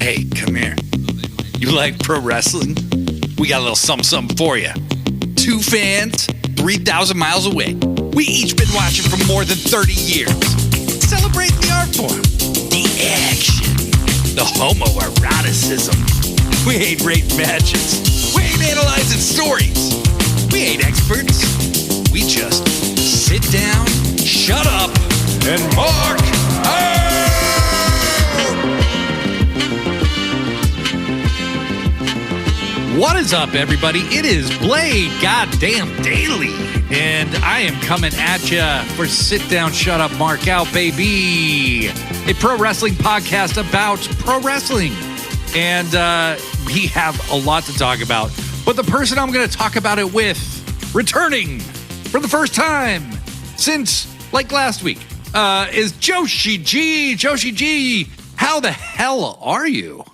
Hey, come here. You like pro wrestling? We got a little something for you. Two fans, 3,000 miles away. We each been watching for more than 30 years. Celebrating the art form, the action, the homoeroticism. We ain't rating matches. We ain't analyzing stories. We ain't experts. We just sit down, shut up, and mark out! What is up, everybody? It is Blade Goddamn Daily, and I am coming at you for Sit Down, Shut Up, Mark Out, baby. A pro wrestling podcast about pro wrestling. And we have a lot to talk about. But the person I'm going to talk about it with, returning for the first time since, like last week, is Joshi G. Joshi G, how the hell are you?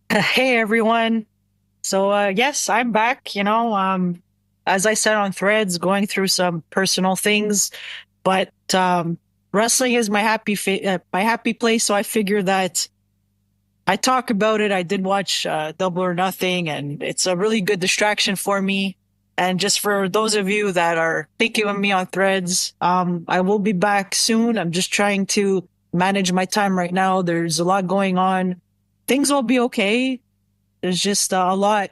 Hey, everyone. So, yes, I'm back, as I said on Threads, going through some personal things, but wrestling is my happy place, so I figured that I talk about it. I did watch Double or Nothing, and it's a really good distraction for me. And just for those of you that are thinking of me on Threads, I will be back soon. I'm just trying to manage my time right now. There's a lot going on. Things will be okay. There's just a lot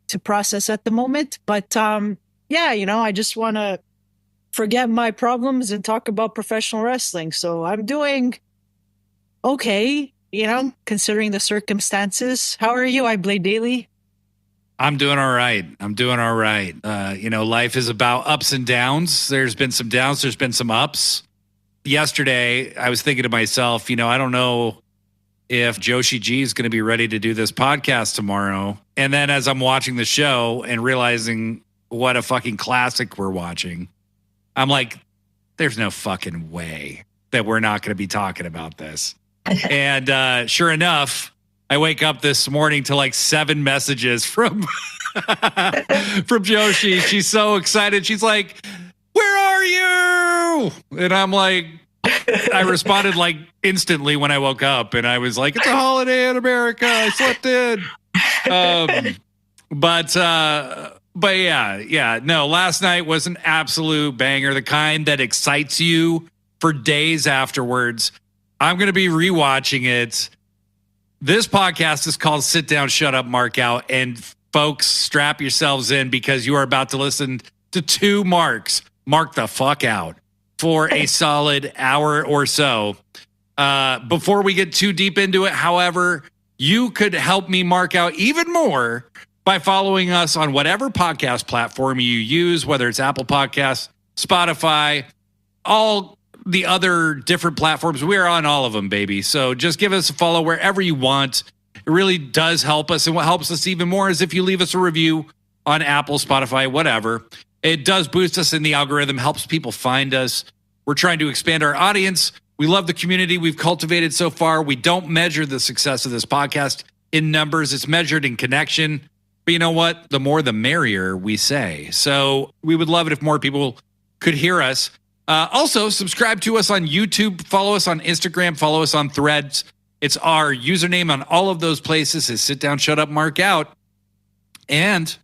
to process at the moment. But I just want to forget my problems and talk about professional wrestling. So I'm doing okay, considering the circumstances. How are you, I Blade Daily? I'm doing all right. Life is about ups and downs. There's been some downs. There's been some ups. Yesterday, I was thinking to myself, I don't know if Joshi G is going to be ready to do this podcast tomorrow. And then as I'm watching the show and realizing what a fucking classic we're watching, I'm like, there's no fucking way that we're not going to be talking about this. And sure enough, I wake up this morning to like 7 messages from from Joshi. She's so excited. She's like, where are you? And I'm like, I responded like instantly when I woke up, and I was like, it's a holiday in America. I slept in. But no, last night was an absolute banger, the kind that excites you for days afterwards. I'm going to be rewatching it. This podcast is called Sit Down, Shut Up, Mark Out. And folks, strap yourselves in because you are about to listen to 2 marks. Mark the fuck out for a solid hour or so. Before we get too deep into it, however, you could help me mark out even more by following us on whatever podcast platform you use, whether it's Apple Podcasts, Spotify, all the other different platforms. We're on all of them, baby. So just give us a follow wherever you want. It really does help us. And what helps us even more is if you leave us a review on Apple, Spotify, whatever. It does boost us in the algorithm, helps people find us. We're trying to expand our audience. We love the community we've cultivated so far. We don't measure the success of this podcast in numbers. It's measured in connection. But you know what? The more the merrier, we say. So we would love it if more people could hear us. Also, subscribe to us on YouTube. Follow us on Instagram. Follow us on Threads. It's our username on all of those places is Sit Down, Shut Up, Mark Out. And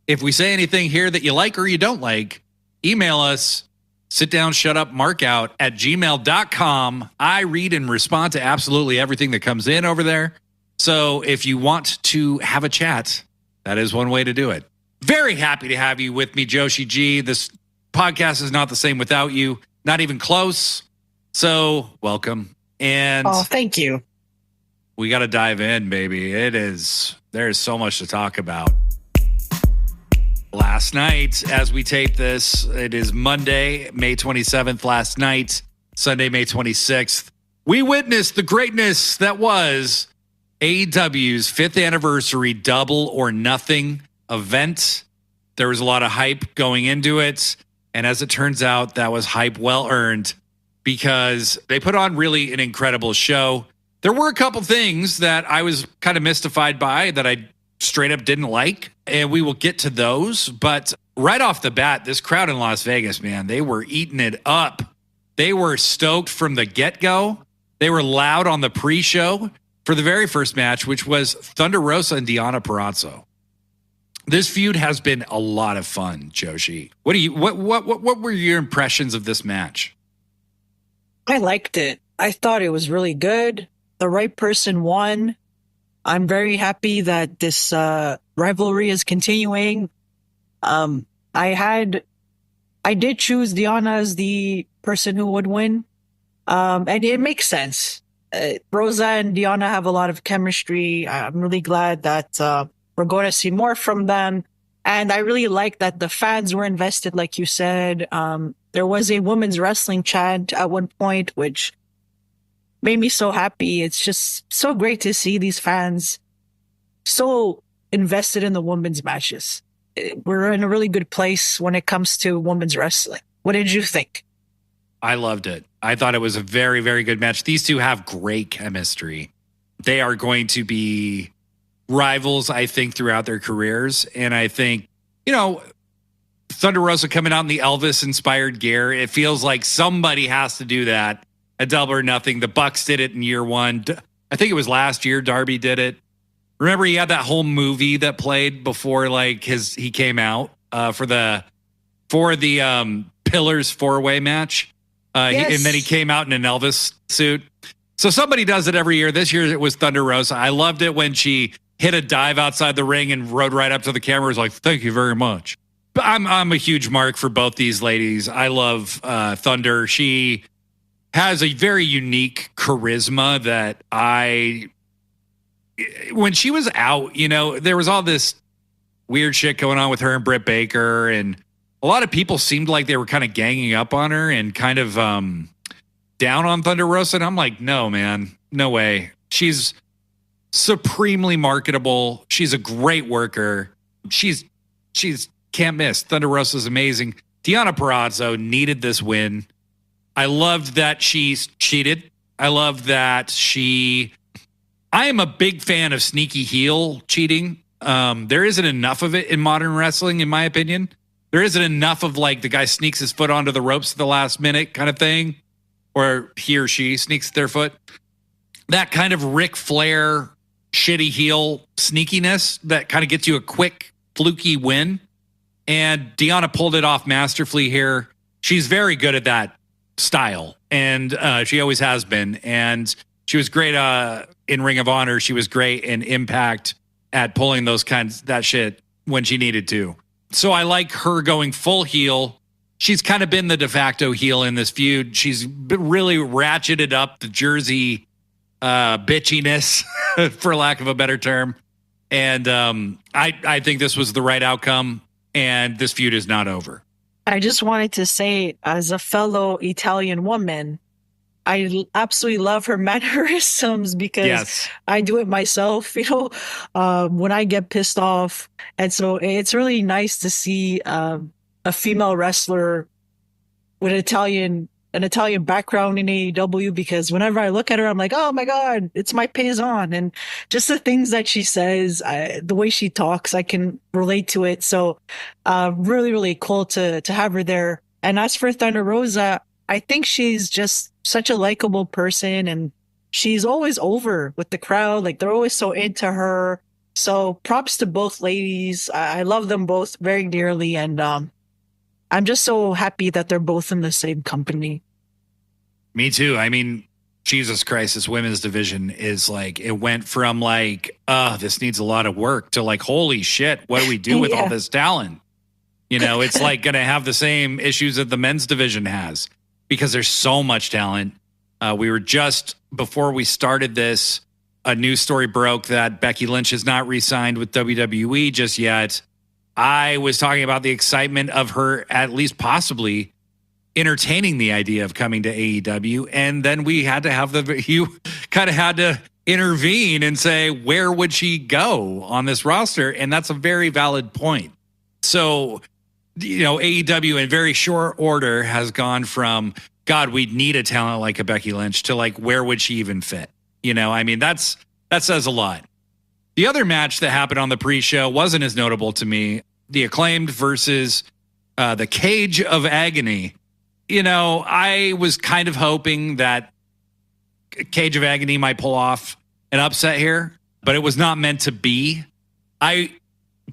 if we say anything here that you like or you don't like, email us, sitdownshutupmarkout@gmail.com. I read and respond to absolutely everything that comes in over there. So if you want to have a chat, that is one way to do it. Very happy to have you with me, Joshi G. This podcast is not the same without you, not even close. So welcome. And thank you. We got to dive in, baby. There's so much to talk about. Last night, as we tape this, it is Monday, May 27th. Last night, Sunday, May 26th, we witnessed the greatness that was AEW's 5th anniversary Double or Nothing event. There was a lot of hype going into it. And as it turns out, that was hype well earned because they put on really an incredible show. There were a couple things that I was kind of mystified by that I straight up didn't like, and we will get to those. But right off the bat, this crowd in Las Vegas, man, they were eating it up. They were stoked from the get-go. They were loud on the pre-show. for the very first match, which was Thunder Rosa and Deonna Purrazzo. This feud has been a lot of fun, Joshi. What were your impressions of this match? I liked it. I thought it was really good. The right person won. I'm very happy that this rivalry is continuing. I did choose Deonna as the person who would win. And it makes sense. Rosa and Deonna have a lot of chemistry. I'm really glad that we're going to see more from them. And I really like that the fans were invested, like you said. There was a women's wrestling chant at one point, which made me so happy. It's just so great to see these fans so invested in the women's matches. We're in a really good place when it comes to women's wrestling. What did you think? I loved it. I thought it was a very, very good match. These two have great chemistry. They are going to be rivals, I think, throughout their careers. And I think, Thunder Rosa coming out in the Elvis-inspired gear, it feels like somebody has to do that at Double or Nothing. The Bucks did it in year one. I think it was last year Darby did it. Remember, he had that whole movie that played before he came out for the Pillars 4-way match. Yes. And then he came out in an Elvis suit. So somebody does it every year. This year it was Thunder Rosa. I loved it when she hit a dive outside the ring and rode right up to the camera. Was like, "Thank you very much." But I'm a huge mark for both these ladies. I love Thunder. She has a very unique charisma that when she was out, there was all this weird shit going on with her and Britt Baker, and a lot of people seemed like they were kind of ganging up on her and kind of down on Thunder Rosa. And I'm like, no, man, no way. She's supremely marketable. She's a great worker. She's can't miss. Thunder Rosa's amazing. Deonna Purrazzo needed this win. I loved that she cheated. I love that I am a big fan of sneaky heel cheating. There isn't enough of it in modern wrestling, in my opinion. There isn't enough of the guy sneaks his foot onto the ropes at the last minute kind of thing, or he or she sneaks their foot. That kind of Ric Flair shitty heel sneakiness that kind of gets you a quick, fluky win. And Deonna pulled it off masterfully here. She's very good at that style, and she always has been. And she was great in Ring of Honor. She was great in Impact at pulling that shit when she needed to. So I like her going full heel. She's kind of been the de facto heel in this feud. She's really ratcheted up the Jersey bitchiness, for lack of a better term. And I think this was the right outcome, and this feud is not over. I just wanted to say, as a fellow Italian woman, I absolutely love her mannerisms because I do it myself, when I get pissed off. And so it's really nice to see a female wrestler with an Italian background in AEW, because whenever I look at her, I'm like, oh my God, it's my paisan. And just the things that she says, the way she talks, I can relate to it. So really, really cool to have her there. And as for Thunder Rosa, I think she's just such a likable person, and she's always over with the crowd. They're always so into her. So props to both ladies. I love them both very dearly, and I'm just so happy that they're both in the same company. Me too. I mean, Jesus Christ, this women's division is it went from this needs a lot of work to holy shit, what do we do with all this talent? It's going to have the same issues that the men's division has, because there's so much talent. We were just, before we started this, a news story broke that Becky Lynch is not re-signed with WWE just yet. I was talking about the excitement of her at least possibly entertaining the idea of coming to AEW. And then we had to you kind of had to intervene and say, where would she go on this roster? And that's a very valid point. So, AEW in very short order has gone from, God, we'd need a talent like a Becky Lynch, to where would she even fit? That says a lot. The other match that happened on the pre-show wasn't as notable to me. The Acclaimed versus the Cage of Agony. I was kind of hoping that Cage of Agony might pull off an upset here, but it was not meant to be. I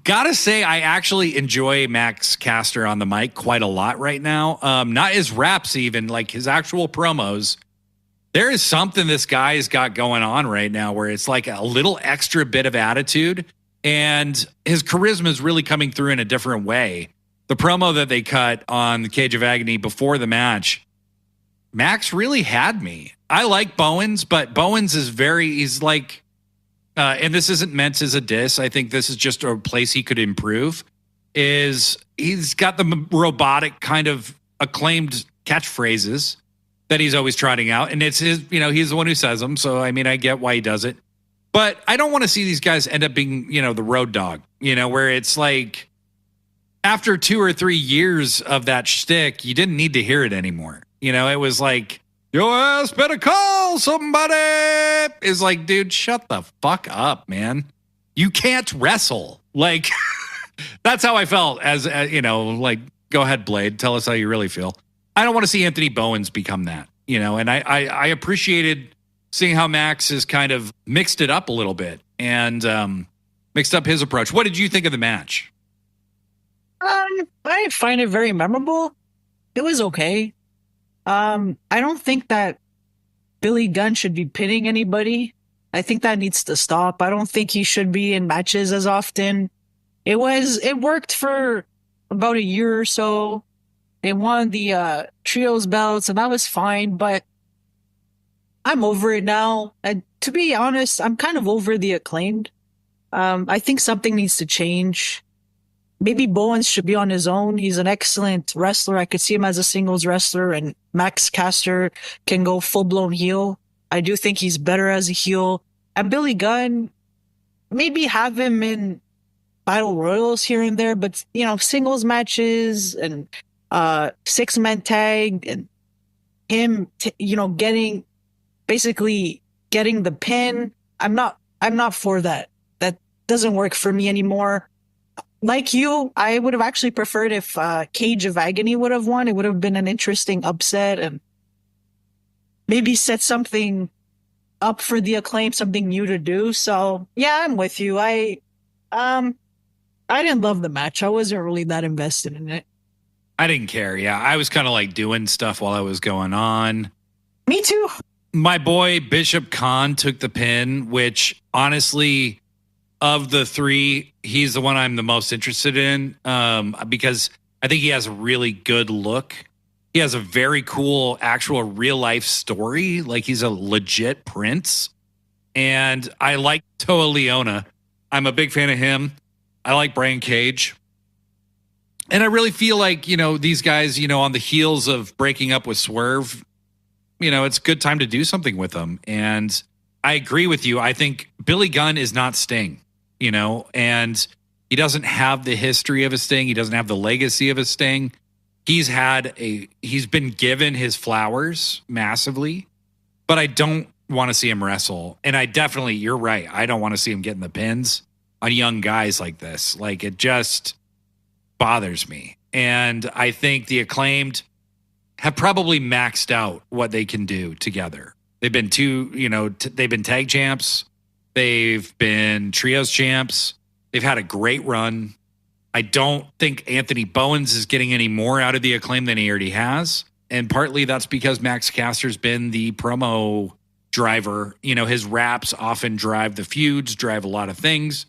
gotta say, I actually enjoy Max Caster on the mic quite a lot right now. Not his raps, even like his actual promos. There is something this guy has got going on right now where it's like a little extra bit of attitude, and his charisma is really coming through in a different way. The promo that they cut on the Cage of Agony before the match, Max really had me. I like Bowens, but Bowens is he's like, and this isn't meant as a diss. I think this is just a place he could improve. He's got the robotic kind of acclaimed catchphrases that he's always trotting out. And it's his, he's the one who says them. So, I mean, I get why he does it. But I don't want to see these guys end up being, the road dog, where it's like after 2 or 3 years of that shtick, you didn't need to hear it anymore. It was like, your ass better call somebody. It's like, dude, shut the fuck up, man. You can't wrestle. Like, that's how I felt as, like, go ahead, Blade. Tell us how you really feel. I don't want to see Anthony Bowens become that, and I appreciated seeing how Max has kind of mixed it up a little bit and mixed up his approach. What did you think of the match? I find it very memorable. It was okay. I don't think that Billy Gunn should be pinning anybody. I think that needs to stop. I don't think he should be in matches as often. It worked for about a year or so. They won the trios belts, and that was fine, but I'm over it now. And to be honest, I'm kind of over the Acclaimed. I think something needs to change. Maybe Bowens should be on his own. He's an excellent wrestler. I could see him as a singles wrestler, and Max Caster can go full-blown heel. I do think he's better as a heel. And Billy Gunn, maybe have him in battle royals here and there, but, singles matches and 6-man tag and him, getting the pin. I'm not for that. That doesn't work for me anymore. Like you, I would have actually preferred if Cage of Agony would have won. It would have been an interesting upset and maybe set something up for the Acclaim, something new to do. So yeah, I'm with you. I didn't love the match. I wasn't really that invested in it. I didn't care. Yeah, I was kind of like doing stuff while I was going on. Me too. My boy Bishop Khan took the pin, which honestly, of the three, he's the one I'm the most interested in because I think he has a really good look. He has a very cool actual real life story. Like he's a legit prince. And I like Toa Leona. I'm a big fan of him. I like Brian Cage. And I really feel like, these guys, on the heels of breaking up with Swerve, it's a good time to do something with them. And I agree with you. I think Billy Gunn is not Sting, and he doesn't have the history of a Sting. He doesn't have the legacy of a Sting. He's been given his flowers massively, but I don't want to see him wrestle. And you're right. I don't want to see him getting the pins on young guys like this. Like it just bothers me. And I think the Acclaimed have probably maxed out what they can do together. They've been they've been tag champs. They've been trios champs. They've had a great run. I don't think Anthony Bowens is getting any more out of the Acclaim than he already has. And partly that's because Max Caster's been the promo driver. His raps often drive the feuds, drive a lot of things.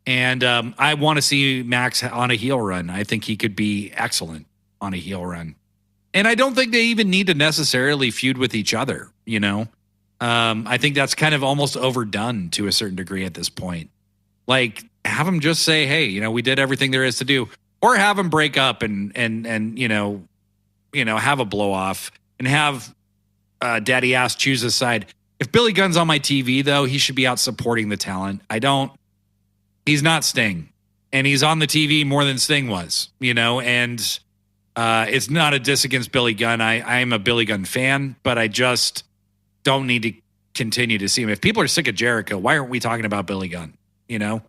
And I want to see Max on a heel run. I think he could be excellent on a heel run. And I don't think they even need to necessarily feud with each other, I think that's kind of almost overdone to a certain degree at this point. Like, have them just say, hey, we did everything there is to do. Or have them break up and have a blow off and have Daddy Ass choose a side. If Billy Gunn's on my TV, though, he should be out supporting the talent. He's not Sting. And he's on the TV more than Sting was, and it's not a diss against Billy Gunn. I am a Billy Gunn fan, but I just don't need to continue to see him. If people are sick of Jericho, why aren't we talking about Billy Gunn?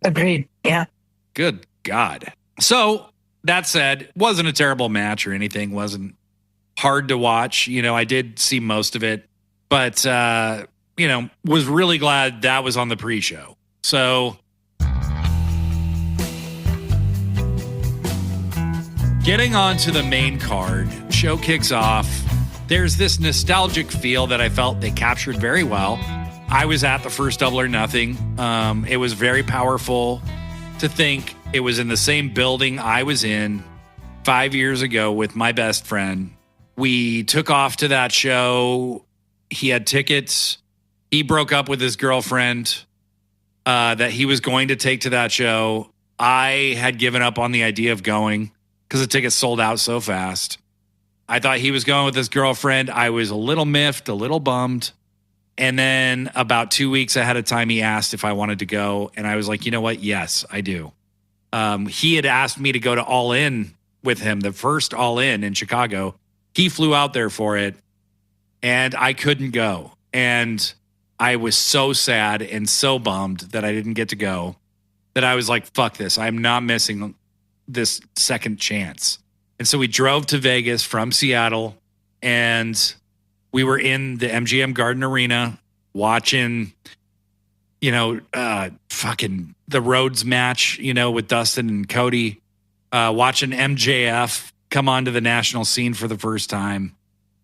Agreed. Yeah. Good God. So that said, wasn't a terrible match or anything. Wasn't hard to watch. I did see most of it, but was really glad that was on the pre-show. So getting on to the main card, show kicks off. There's this nostalgic feel that I felt they captured very well. I was at the first Double or Nothing. It was very powerful to think it was in the same building I was in 5 years ago with my best friend. We took off to that show. He had tickets. He broke up with his girlfriend that he was going to take to that show. I had given up on the idea of going because the tickets sold out so fast. I thought he was going with his girlfriend. I was a little miffed, a little bummed. And then about 2 weeks ahead of time, he asked if I wanted to go. And I was like, you know what? Yes, I do. He had asked me to go to All In with him, the first All In Chicago. He flew out there for it, and I couldn't go. And I was so sad and so bummed that I didn't get to go that I was like, fuck this. I'm not missing this second chance. And so we drove to Vegas from Seattle, and we were in the MGM Garden Arena watching, fucking the Rhodes match, with Dustin and Cody, watching MJF come onto the national scene for the first time,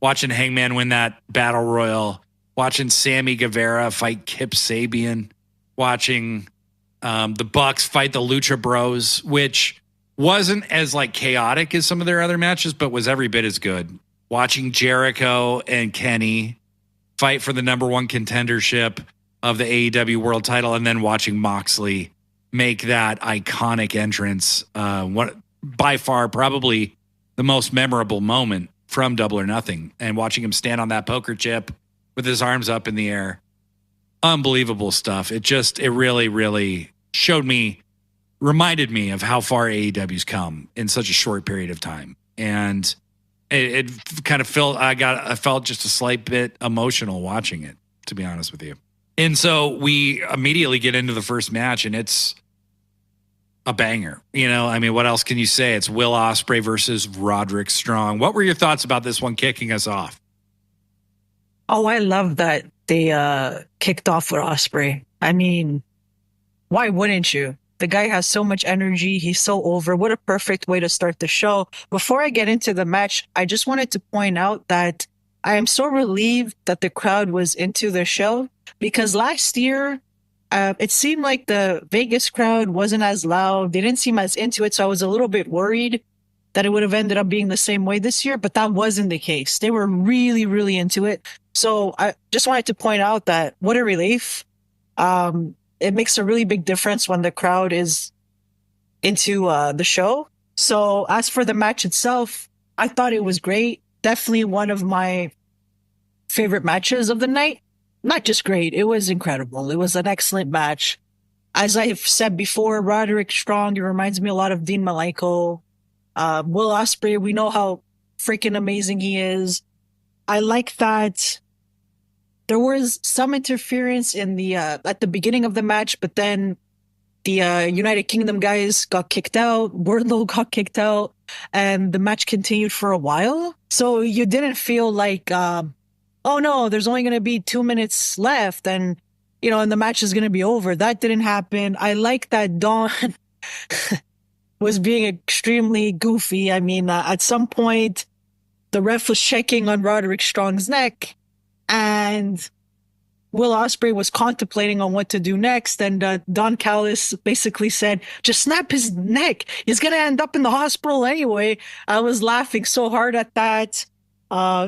watching Hangman win that battle royal, watching Sammy Guevara fight Kip Sabian, watching the Bucks fight the Lucha Bros, which wasn't as chaotic as some of their other matches, but was every bit as good. Watching Jericho and Kenny fight for the number one contendership of the AEW world title, and then watching Moxley make that iconic entrance. By far, probably the most memorable moment from Double or Nothing, and watching him stand on that poker chip with his arms up in the air. Unbelievable stuff. It really, really reminded me of how far AEW's come in such a short period of time. And it kind of I felt just a slight bit emotional watching it, to be honest with you. And so we immediately get into the first match, and it's a banger. What else can you say? It's Will Ospreay versus Roderick Strong. What were your thoughts about this one kicking us off? Oh, I love that they kicked off with Ospreay. Why wouldn't you? The guy has so much energy. He's so over. What a perfect way to start the show. Before I get into the match, I just wanted to point out that I am so relieved that the crowd was into the show, because last year, it seemed like the Vegas crowd wasn't as loud. They didn't seem as into it. So I was a little bit worried that it would have ended up being the same way this year, but that wasn't the case. They were really, really into it. So I just wanted to point out that what a relief. It makes a really big difference when the crowd is into the show. So as for the match itself, I thought it was great. Definitely one of my favorite matches of the night. Not just great, it was incredible. It was an excellent match. As I've said before, Roderick Strong, it reminds me a lot of Dean Malenko. Will Ospreay, we know how freaking amazing he is. I like that there was some interference in the at the beginning of the match, but then the United Kingdom guys got kicked out. Wardlow got kicked out, and the match continued for a while. So you didn't feel like, oh no, there's only going to be 2 minutes left, and and the match is going to be over. That didn't happen. I like that Dawn was being extremely goofy. At some point, the ref was checking on Roderick Strong's neck, and Will Ospreay was contemplating on what to do next, and Don Callis basically said, just snap his neck. He's going to end up in the hospital anyway. I was laughing so hard at that.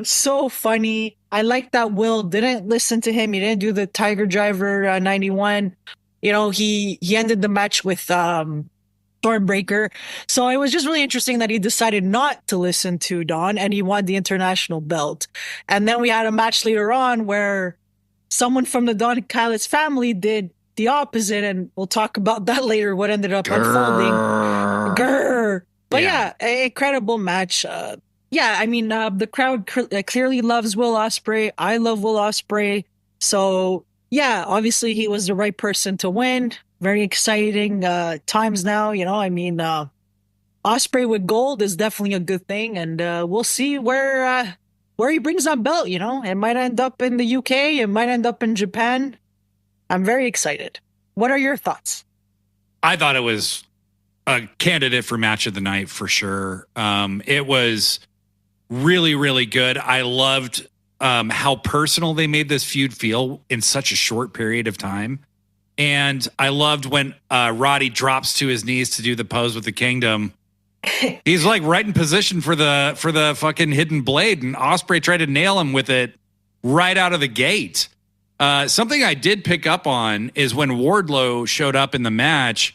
So funny. I like that Will didn't listen to him. He didn't do the Tiger Driver 91. He ended the match with Stormbreaker. So it was just really interesting that he decided not to listen to Don, and he won the international belt. And then we had a match later on where someone from the Don Callis family did the opposite, and we'll talk about that later, what ended up unfolding. Grrr. But yeah, incredible match. The crowd clearly loves Will Ospreay. I love Will Ospreay. So yeah, obviously he was the right person to win. Very exciting times now. Ospreay with gold is definitely a good thing, and we'll see where where he brings that belt, you know? It might end up in the UK, it might end up in Japan. I'm very excited. What are your thoughts? I thought it was a candidate for match of the night for sure. It was really, really good. I loved how personal they made this feud feel in such a short period of time. And I loved when Roddy drops to his knees to do the pose with the Kingdom. He's like right in position for the fucking hidden blade, and Ospreay tried to nail him with it right out of the gate. Something I did pick up on is when Wardlow showed up in the match,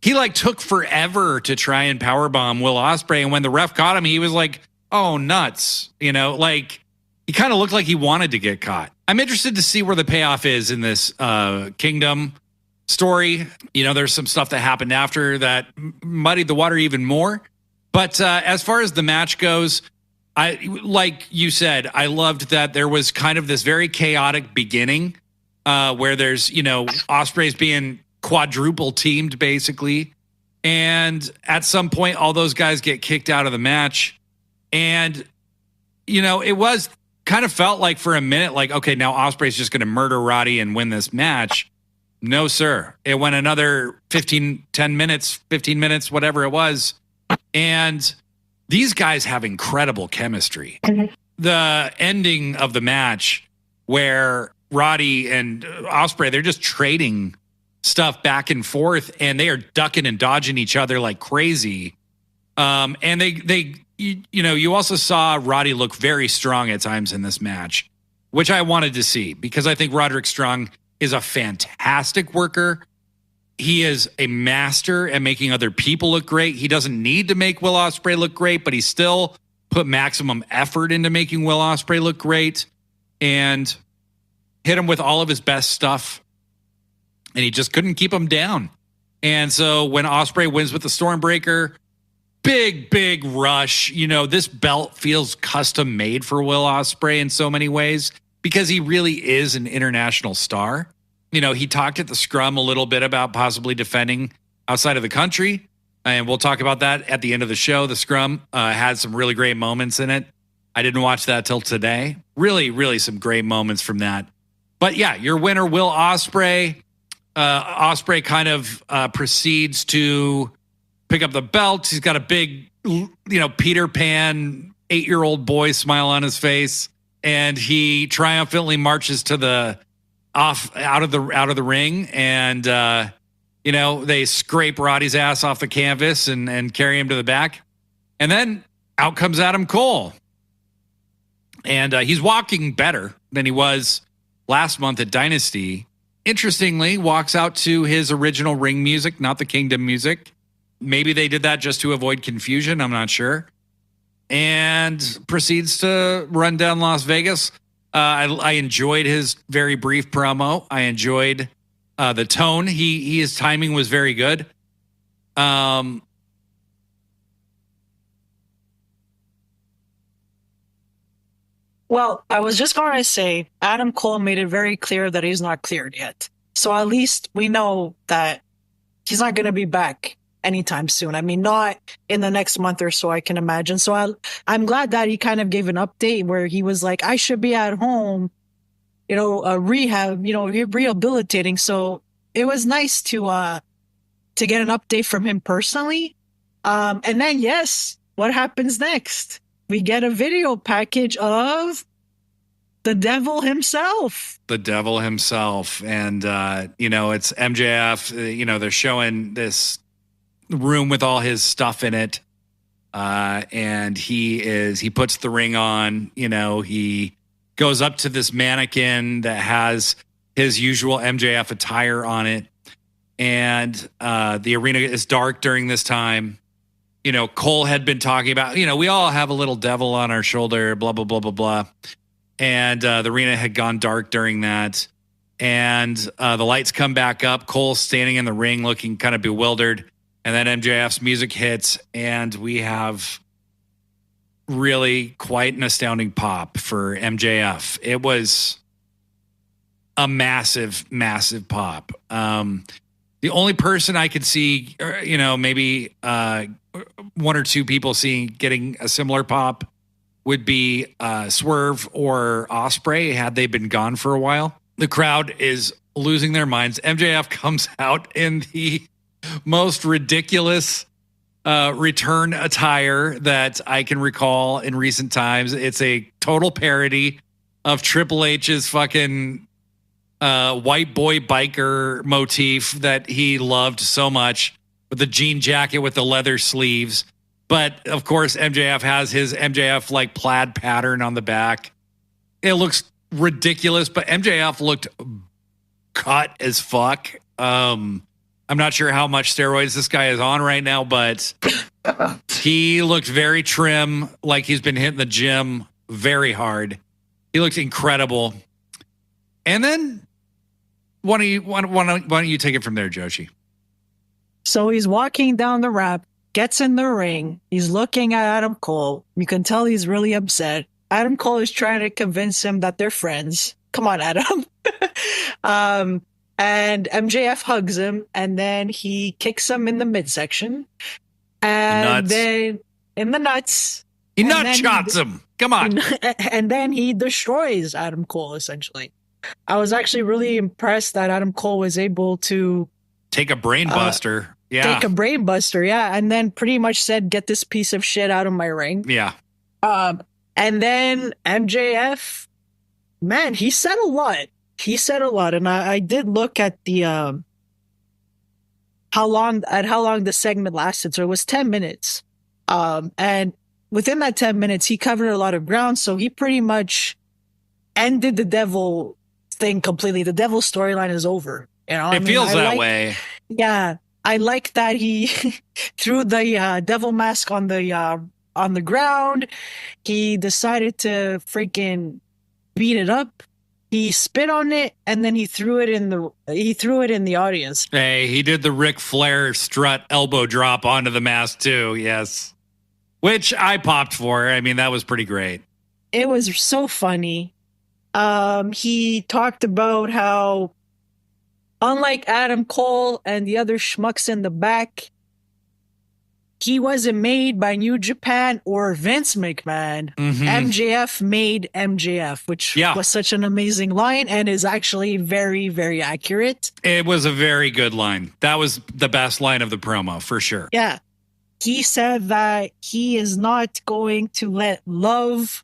he like took forever to try and powerbomb Will Ospreay, and when the ref caught him, he was like, "Oh, nuts!" You know, like he kind of looked like he wanted to get caught. I'm interested to see where the payoff is in this Kingdom story. You know, there's some stuff that happened after that muddied the water even more. But as far as the match goes, like you said, I loved that there was kind of this very chaotic beginning where there's, you know, Ospreay's being quadruple teamed basically. And at some point, all those guys get kicked out of the match. And, you know, it was kind of felt like for a minute, like, okay, now Ospreay's just going to murder Roddy and win this match. No, sir. It went another 15 minutes, whatever it was. And these guys have incredible chemistry. Mm-hmm. The ending of the match where Roddy and Ospreay, they're just trading stuff back and forth, and they are ducking and dodging each other like crazy. And you know, you also saw Roddy look very strong at times in this match, which I wanted to see because I think Roderick Strong is a fantastic worker. He is a master at making other people look great. He doesn't need to make Will Ospreay look great, but he still put maximum effort into making Will Ospreay look great and hit him with all of his best stuff. And he just couldn't keep him down. And so when Ospreay wins with the Stormbreaker, big rush. You know, this belt feels custom made for Will Ospreay in so many ways because he really is an international star. You know, he talked at the Scrum a little bit about possibly defending outside of the country. And we'll talk about that at the end of the show. The Scrum had some really great moments in it. I didn't watch that till today. Really some great moments from that. But yeah, your winner, Will Ospreay. Ospreay kind of proceeds to pick up the belt. He's got a big, you know, Peter Pan 8-year-old boy smile on his face, and he triumphantly marches to the out of the ring, and you know, they scrape Roddy's ass off the canvas and carry him to the back, and then out comes Adam Cole, and he's walking better than he was last month at Dynasty. Interestingly, walks out to his original ring music, not the Kingdom music. Maybe they did that just to avoid confusion. I'm not sure. And proceeds to run down Las Vegas. I enjoyed his very brief promo. I enjoyed the tone. His timing was very good. Well, I was just going to say, Adam Cole made it very clear that he's not cleared yet. So at least we know that he's not going to be back anytime soon. I mean, not in the next month or so, I can imagine. So I'm glad that he kind of gave an update where he was like, I should be at home, you know, rehab, you know, rehabilitating. So it was nice to get an update from him personally. And then, yes, what happens next? We get a video package of the devil himself. The devil himself. And, you know, it's MJF. You know, they're showing this room with all his stuff in it. And he puts the ring on. You know, he goes up to this mannequin that has his usual MJF attire on it. And the arena is dark during this time. You know, Cole had been talking about, you know, we all have a little devil on our shoulder, blah, blah, blah, blah, blah. And the arena had gone dark during that. And the lights come back up. Cole's standing in the ring looking kind of bewildered. And then MJF's music hits. And we have really quite an astounding pop for MJF. It was a massive pop. The only person I could see, you know, maybe one or two people getting a similar pop would be Swerve or Osprey had they been gone for a while. The crowd is losing their minds. MJF comes out in the most ridiculous return attire that I can recall in recent times. It's a total parody of Triple H's fucking white boy biker motif that he loved so much, with the jean jacket with the leather sleeves. But of course, MJF has his MJF like plaid pattern on the back. It looks ridiculous, but MJF looked cut as fuck. I'm not sure how much steroids this guy is on right now, but he looked very trim, like he's been hitting the gym very hard. He looked incredible. And then why don't you take it from there, Joshi? So he's walking down the ramp, gets in the ring. He's looking at Adam Cole. You can tell he's really upset. Adam Cole is trying to convince him that they're friends. Come on, Adam. And MJF hugs him, and then he kicks him in the midsection. And Nuts. then in the nuts. He nut shots him. Come on. And then he destroys Adam Cole, essentially. I was actually really impressed that Adam Cole was able to take a brain buster. Take a brain buster, yeah. And then pretty much said, get this piece of shit out of my ring. Yeah. And then MJF, man, he said a lot. He said a lot. And I did look at the how long the segment lasted. So it was 10 minutes. And within that 10 minutes, he covered a lot of ground. So he pretty much ended the devil thing completely. The devil storyline is over. You know, it feels that way. Yeah. I like that he threw the devil mask on the ground. He decided to freaking beat it up. He spit on it, and then he threw it in the audience. Hey, he did the Ric Flair strut elbow drop onto the mask too. Yes, which I popped for. I mean, that was pretty great. It was so funny. He talked about how, unlike Adam Cole and the other schmucks in the back, he wasn't made by New Japan or Vince McMahon. Mm-hmm. MJF made MJF, which was such an amazing line and is actually very, very accurate. It was a very good line. That was the best line of the promo, for sure. Yeah. He said that he is not going to let love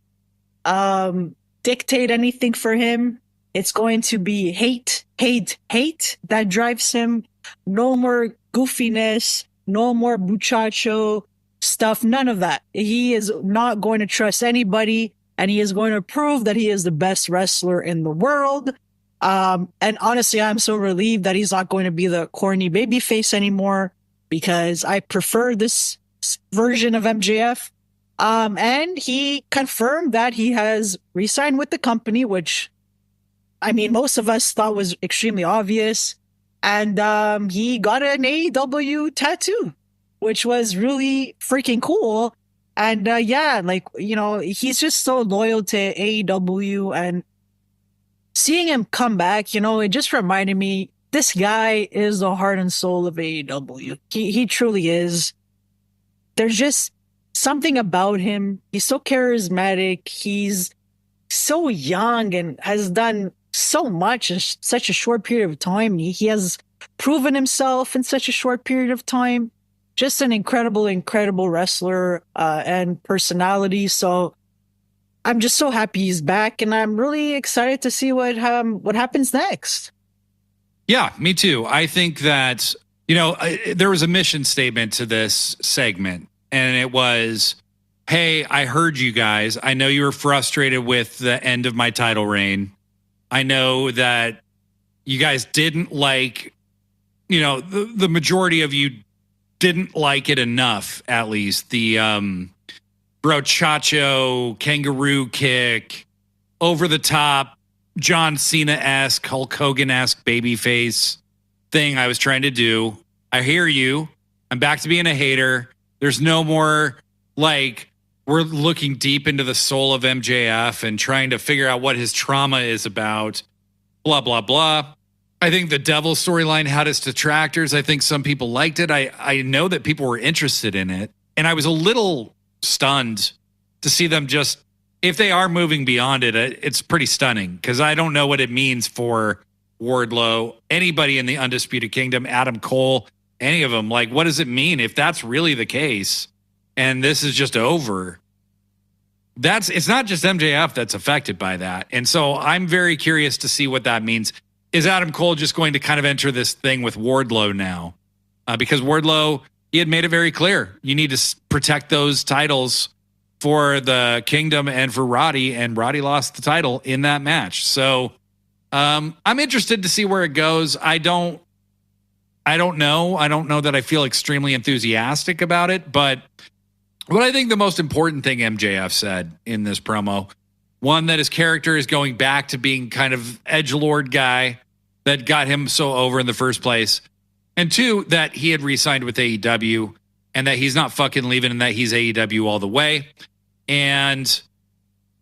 dictate anything for him. It's going to be hate that drives him. No more goofiness, no more muchacho stuff, none of that. He is not going to trust anybody, and he is going to prove that he is the best wrestler in the world. And honestly, I'm so relieved that he's not going to be the corny babyface anymore, because I prefer this version of MJF. And he confirmed that he has re-signed with the company, which, I mean, most of us thought was extremely obvious. And he got an AEW tattoo, which was really freaking cool. And he's just so loyal to AEW. And seeing him come back, it just reminded me, this guy is the heart and soul of AEW. He truly is. There's just something about him. He's so charismatic. He's so young and has done so much in such a short period of time. He has proven himself in such a short period of time. Just an incredible wrestler and personality. So I'm just so happy he's back, and I'm really excited to see what happens next. Yeah, me too. I think that, there was a mission statement to this segment, and it was, hey, I heard you guys. I know you were frustrated with the end of my title reign. I know that you guys didn't like, the majority of you didn't like it enough, at least. The brochacho, kangaroo kick, over the top, John Cena-esque, Hulk Hogan-esque babyface thing I was trying to do. I hear you. I'm back to being a hater. There's no more, we're looking deep into the soul of MJF and trying to figure out what his trauma is about, blah, blah, blah. I think the Devil storyline had its detractors. I think some people liked it. I know that people were interested in it. And I was a little stunned to see them just, if they are moving beyond it, it's pretty stunning because I don't know what it means for Wardlow, anybody in the Undisputed Kingdom, Adam Cole, any of them. Like, what does it mean if that's really the case and this is just over? It's not just MJF that's affected by that. And so I'm very curious to see what that means. Is Adam Cole just going to kind of enter this thing with Wardlow now? Because Wardlow, he had made it very clear. You need to protect those titles for the Kingdom and for Roddy, and Roddy lost the title in that match. So I'm interested to see where it goes. I don't know. I don't know that I feel extremely enthusiastic about it, but what I think the most important thing MJF said in this promo, one, that his character is going back to being kind of edgelord guy that got him so over in the first place. And two, that he had re-signed with AEW and that he's not fucking leaving and that he's AEW all the way. And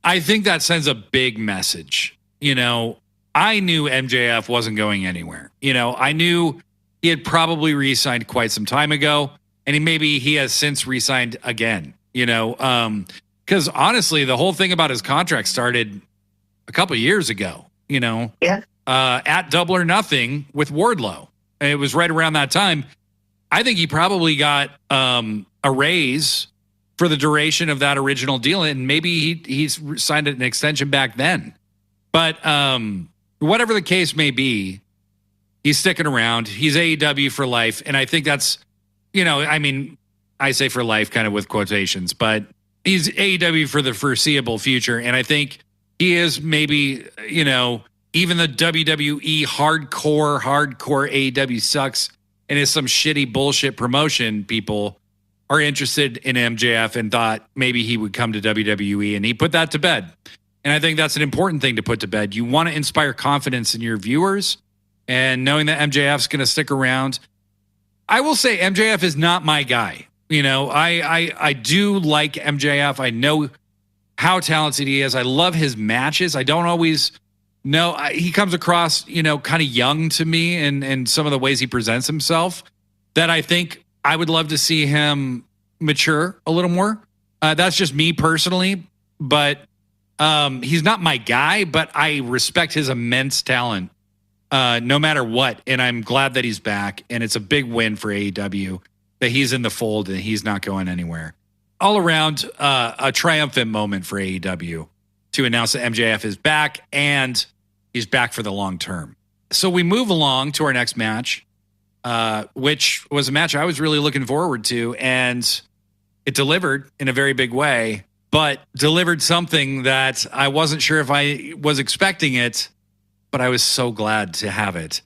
I think that sends a big message. You know, I knew MJF wasn't going anywhere. You know, I knew he had probably re-signed quite some time ago, and he has since re-signed again, you know, because honestly, the whole thing about his contract started a couple of years ago, you know, at Double or Nothing with Wardlow. And it was right around that time. I think he probably got a raise for the duration of that original deal, and maybe he's signed an extension back then. But whatever the case may be, he's sticking around. He's AEW for life. And I think that's, you know, I mean, I say for life kind of with quotations, but he's AEW for the foreseeable future. And I think he is maybe, you know, even the WWE hardcore AEW sucks and is some shitty bullshit promotion people are interested in MJF and thought maybe he would come to WWE, and he put that to bed. And I think that's an important thing to put to bed. You want to inspire confidence in your viewers, and knowing that MJF's going to stick around. I will say MJF is not my guy. You know, I do like MJF. I know how talented he is. I love his matches. I don't always know. He comes across, you know, kind of young to me in some of the ways he presents himself that I think I would love to see him mature a little more. That's just me personally, but he's not my guy, but I respect his immense talent. No matter what. And I'm glad that he's back. And it's a big win for AEW that he's in the fold and he's not going anywhere. All around, a triumphant moment for AEW to announce that MJF is back and he's back for the long term. So we move along to our next match, which was a match I was really looking forward to. And it delivered in a very big way, but delivered something that I wasn't sure if I was expecting it, but I was so glad to have it.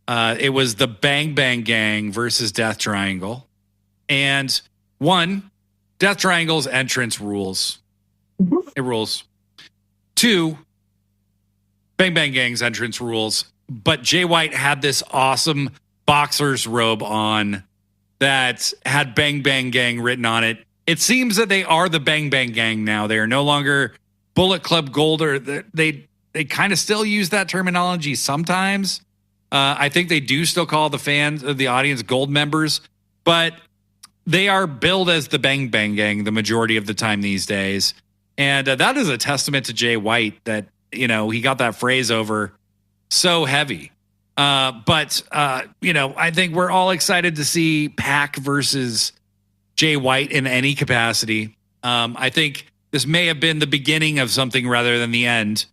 It was the Bang Bang Gang versus Death Triangle. And one, Death Triangle's entrance rules. It rules. Two, Bang Bang Gang's entrance rules. But Jay White had this awesome boxer's robe on that had Bang Bang Gang written on it. It seems that they are the Bang Bang Gang now. They are no longer Bullet Club Gold, or they kind of still use that terminology sometimes. I think they do still call the fans of the audience gold members, but they are billed as the Bang Bang Gang the majority of the time these days. And that is a testament to Jay White that, you know, he got that phrase over so heavy. But you know, I think we're all excited to see Pac versus Jay White in any capacity. I think this may have been the beginning of something rather than the end.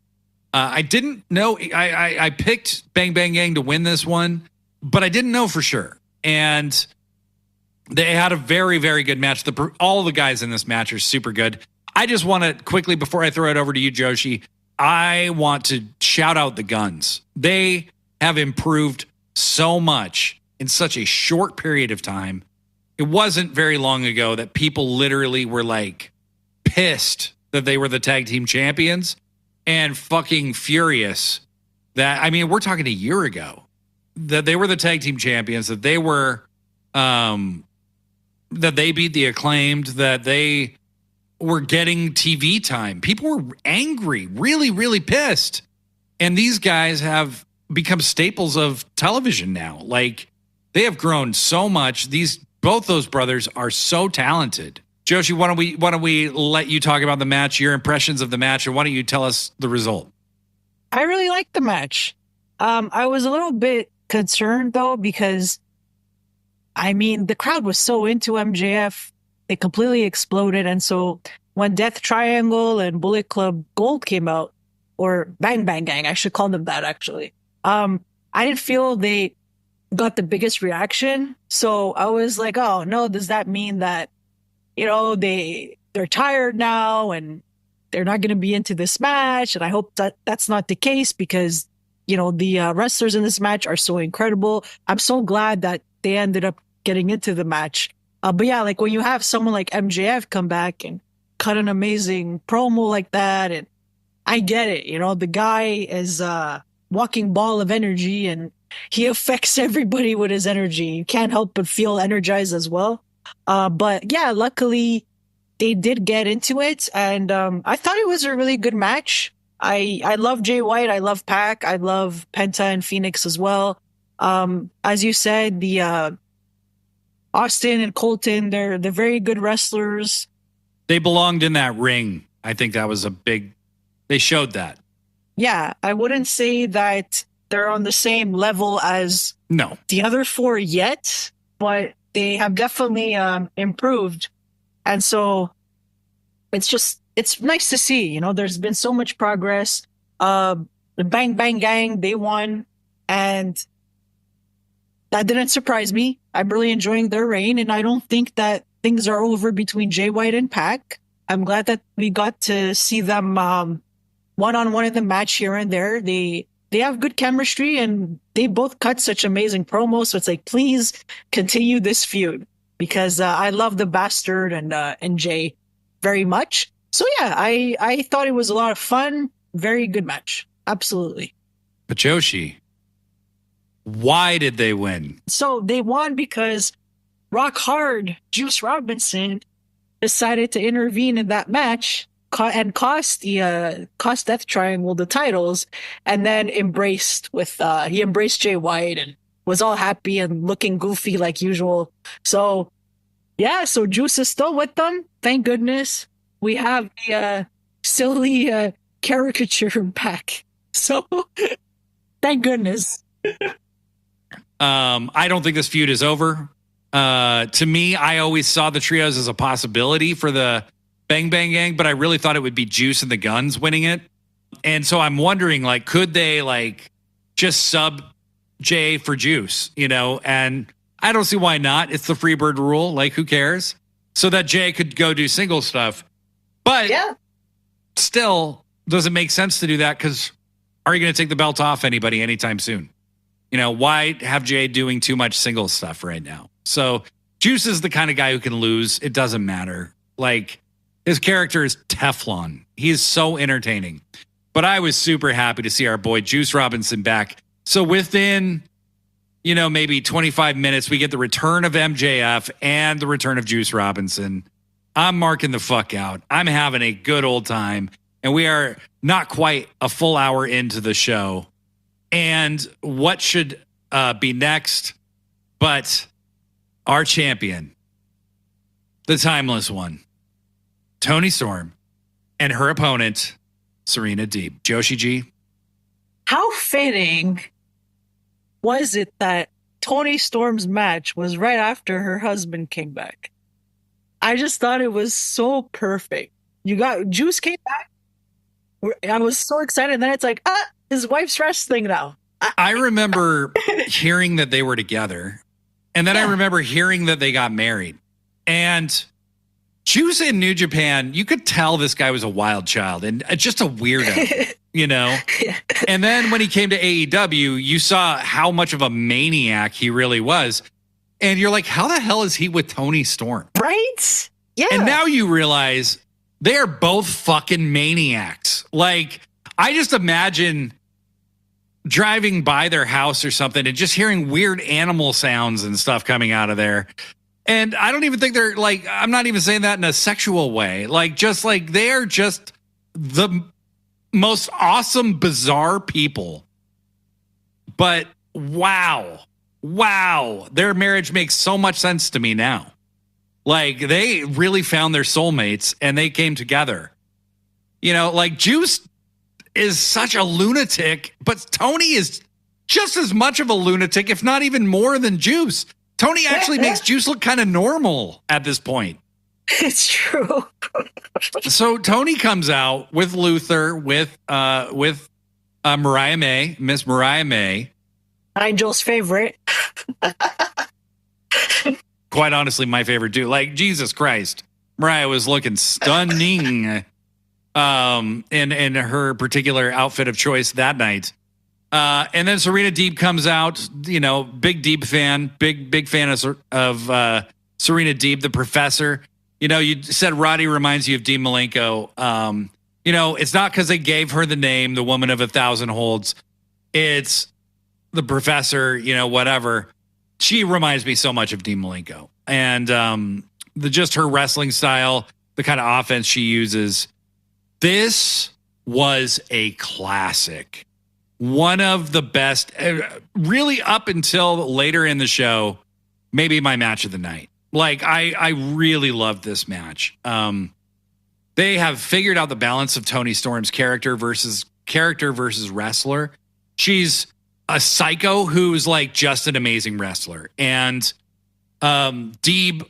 I didn't know. I picked Bang Bang Gang to win this one, but I didn't know for sure. And they had a very, very good match. All the guys in this match are super good. I just want to quickly, before I throw it over to you, Joshi, I want to shout out the Guns. They have improved so much in such a short period of time. It wasn't very long ago that people literally were like pissed that they were the tag team champions and fucking furious that, I mean, we're talking a year ago that they were the tag team champions, that they were, that they beat the Acclaimed, that they were getting TV time. People were angry, really, really pissed. And these guys have become staples of television now. Like, they have grown so much. Both those brothers are so talented. Joshi, why don't we let you talk about the match, your impressions of the match, and why don't you tell us the result? I really liked the match. I was a little bit concerned though, because I mean, the crowd was so into MJF, they completely exploded. And so when Death Triangle and Bullet Club Gold came out, or Bang Bang Gang, I should call them that actually. I didn't feel they got the biggest reaction. So I was like, oh no, does that mean that, you know, they're tired now and they're not going to be into this match? And I hope that that's not the case, because, you know, the wrestlers in this match are so incredible. I'm so glad that they ended up getting into the match. But yeah, like when you have someone like MJF come back and cut an amazing promo like that, and I get it, you know, the guy is a walking ball of energy and he affects everybody with his energy. You can't help but feel energized as well. But yeah, luckily they did get into it, and I thought it was a really good match. I love Jay White, I love Pac, I love Penta and Phoenix as well. As you said, the Austin and Colton, they're very good wrestlers. They belonged in that ring. I think that was they showed that. Yeah, I wouldn't say that they're on the same level as the other four yet, but they have definitely improved. And so it's nice to see, you know, there's been so much progress. The Bang Bang Gang, they won, and that didn't surprise me. I'm really enjoying their reign, and I don't think that things are over between Jay White and Pac. I'm glad that we got to see them one-on-one in the match here and there. They have good chemistry, and they both cut such amazing promos. So it's like, please continue this feud, because I love the Bastard and Jay very much. So yeah, I thought it was a lot of fun. Very good match. Absolutely. But Joshi, why did they win? So they won because Rock Hard Juice Robinson decided to intervene in that match and cost Death Triangle the titles, and then he embraced Jay White and was all happy and looking goofy like usual. So yeah, so Juice is still with them. Thank goodness. We have the silly caricature back. So thank goodness. I don't think this feud is over. To me, I always saw the trios as a possibility for the Bang Bang Gang, but I really thought it would be Juice and the Guns winning it. And so I'm wondering, like, could they like just sub Jay for Juice, you know? And I don't see why not. It's the Freebird rule. Like, who cares? So that Jay could go do single stuff. But yeah, still doesn't make sense to do that, because are you going to take the belt off anybody anytime soon? You know, why have Jay doing too much single stuff right now? So Juice is the kind of guy who can lose. It doesn't matter. Like, his character is Teflon. He is so entertaining. But I was super happy to see our boy Juice Robinson back. So within, you know, maybe 25 minutes, we get the return of MJF and the return of Juice Robinson. I'm marking the fuck out. I'm having a good old time. And we are not quite a full hour into the show. And what should be next but our champion, the timeless one, Toni Storm, and her opponent, Serena Deeb. Joshi G. How fitting was it that Toni Storm's match was right after her husband came back? I just thought it was so perfect. You got Juice came back. I was so excited. And then it's like, his wife's wrestling now. I remember hearing that they were together. And then I remember hearing that they got married. And Juice in New Japan, you could tell this guy was a wild child and just a weirdo, you know? And then when he came to AEW, you saw how much of a maniac he really was. And you're like, how the hell is he with Toni Storm? Right? Yeah. And now you realize they are both fucking maniacs. Like, I just imagine driving by their house or something and just hearing weird animal sounds and stuff coming out of there. And I don't even think they're like, I'm not even saying that in a sexual way. Like, just like, they're just the most awesome, bizarre people. But wow, their marriage makes so much sense to me now. Like they really found their soulmates and they came together. You know, like Juice is such a lunatic, but Tony is just as much of a lunatic, if not even more than Juice. Tony actually makes Juice look kind of normal at this point. It's true. So Tony comes out with Luther, with Mariah May, Miss Mariah May. Nigel's favorite. Quite honestly, my favorite too. Like, Jesus Christ. Mariah was looking stunning in her particular outfit of choice that night. And then Serena Deeb comes out, you know, big Deeb fan, big fan of Serena Deeb, the professor. You know, you said Roddy reminds you of Dean Malenko. You know, it's not because they gave her the name, the woman of 1,000 holds. It's the professor, you know, whatever. She reminds me so much of Dean Malenko. And just her wrestling style, the kind of offense she uses. This was a classic. One of the best, really up until later in the show, maybe my match of the night. Like, I really loved this match. They have figured out the balance of Toni Storm's character versus wrestler. She's a psycho who's like just an amazing wrestler. And Deeb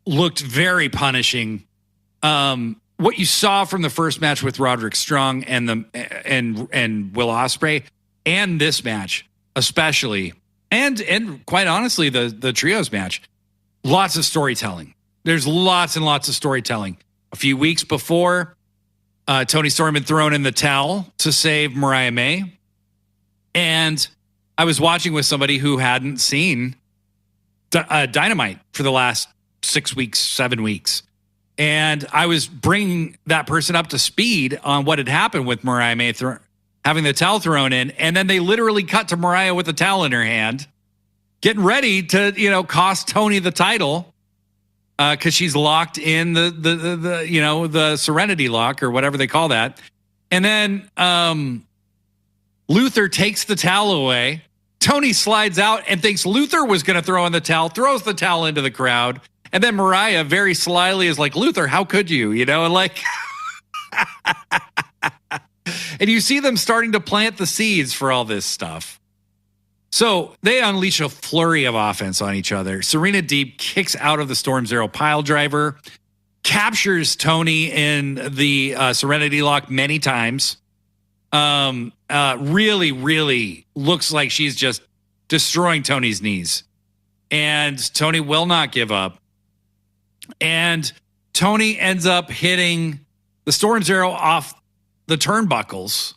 looked very punishing. What you saw from the first match with Roderick Strong and Will Ospreay, and this match especially, and quite honestly the trios match, lots of storytelling. There's lots and lots of storytelling. A few weeks before, Toni Storm had thrown in the towel to save Mariah May, and I was watching with somebody who hadn't seen Dynamite for the last 6 weeks, 7 weeks. And I was bringing that person up to speed on what had happened with Mariah May having the towel thrown in. And then they literally cut to Mariah with the towel in her hand, getting ready to, you know, cost Toni the title because she's locked in the Serenity lock or whatever they call that. And then Luther takes the towel away. Toni slides out and thinks Luther was going to throw in the towel, throws the towel into the crowd. And then Mariah very slyly is like, Luther, how could you? You know, and like, and you see them starting to plant the seeds for all this stuff. So they unleash a flurry of offense on each other. Serena Deeb kicks out of the Storm Zero pile driver, captures Toni in the Serenity lock many times. Really, really looks like she's just destroying Toni's knees. And Toni will not give up. And Toni ends up hitting the Storm Zero off the turnbuckles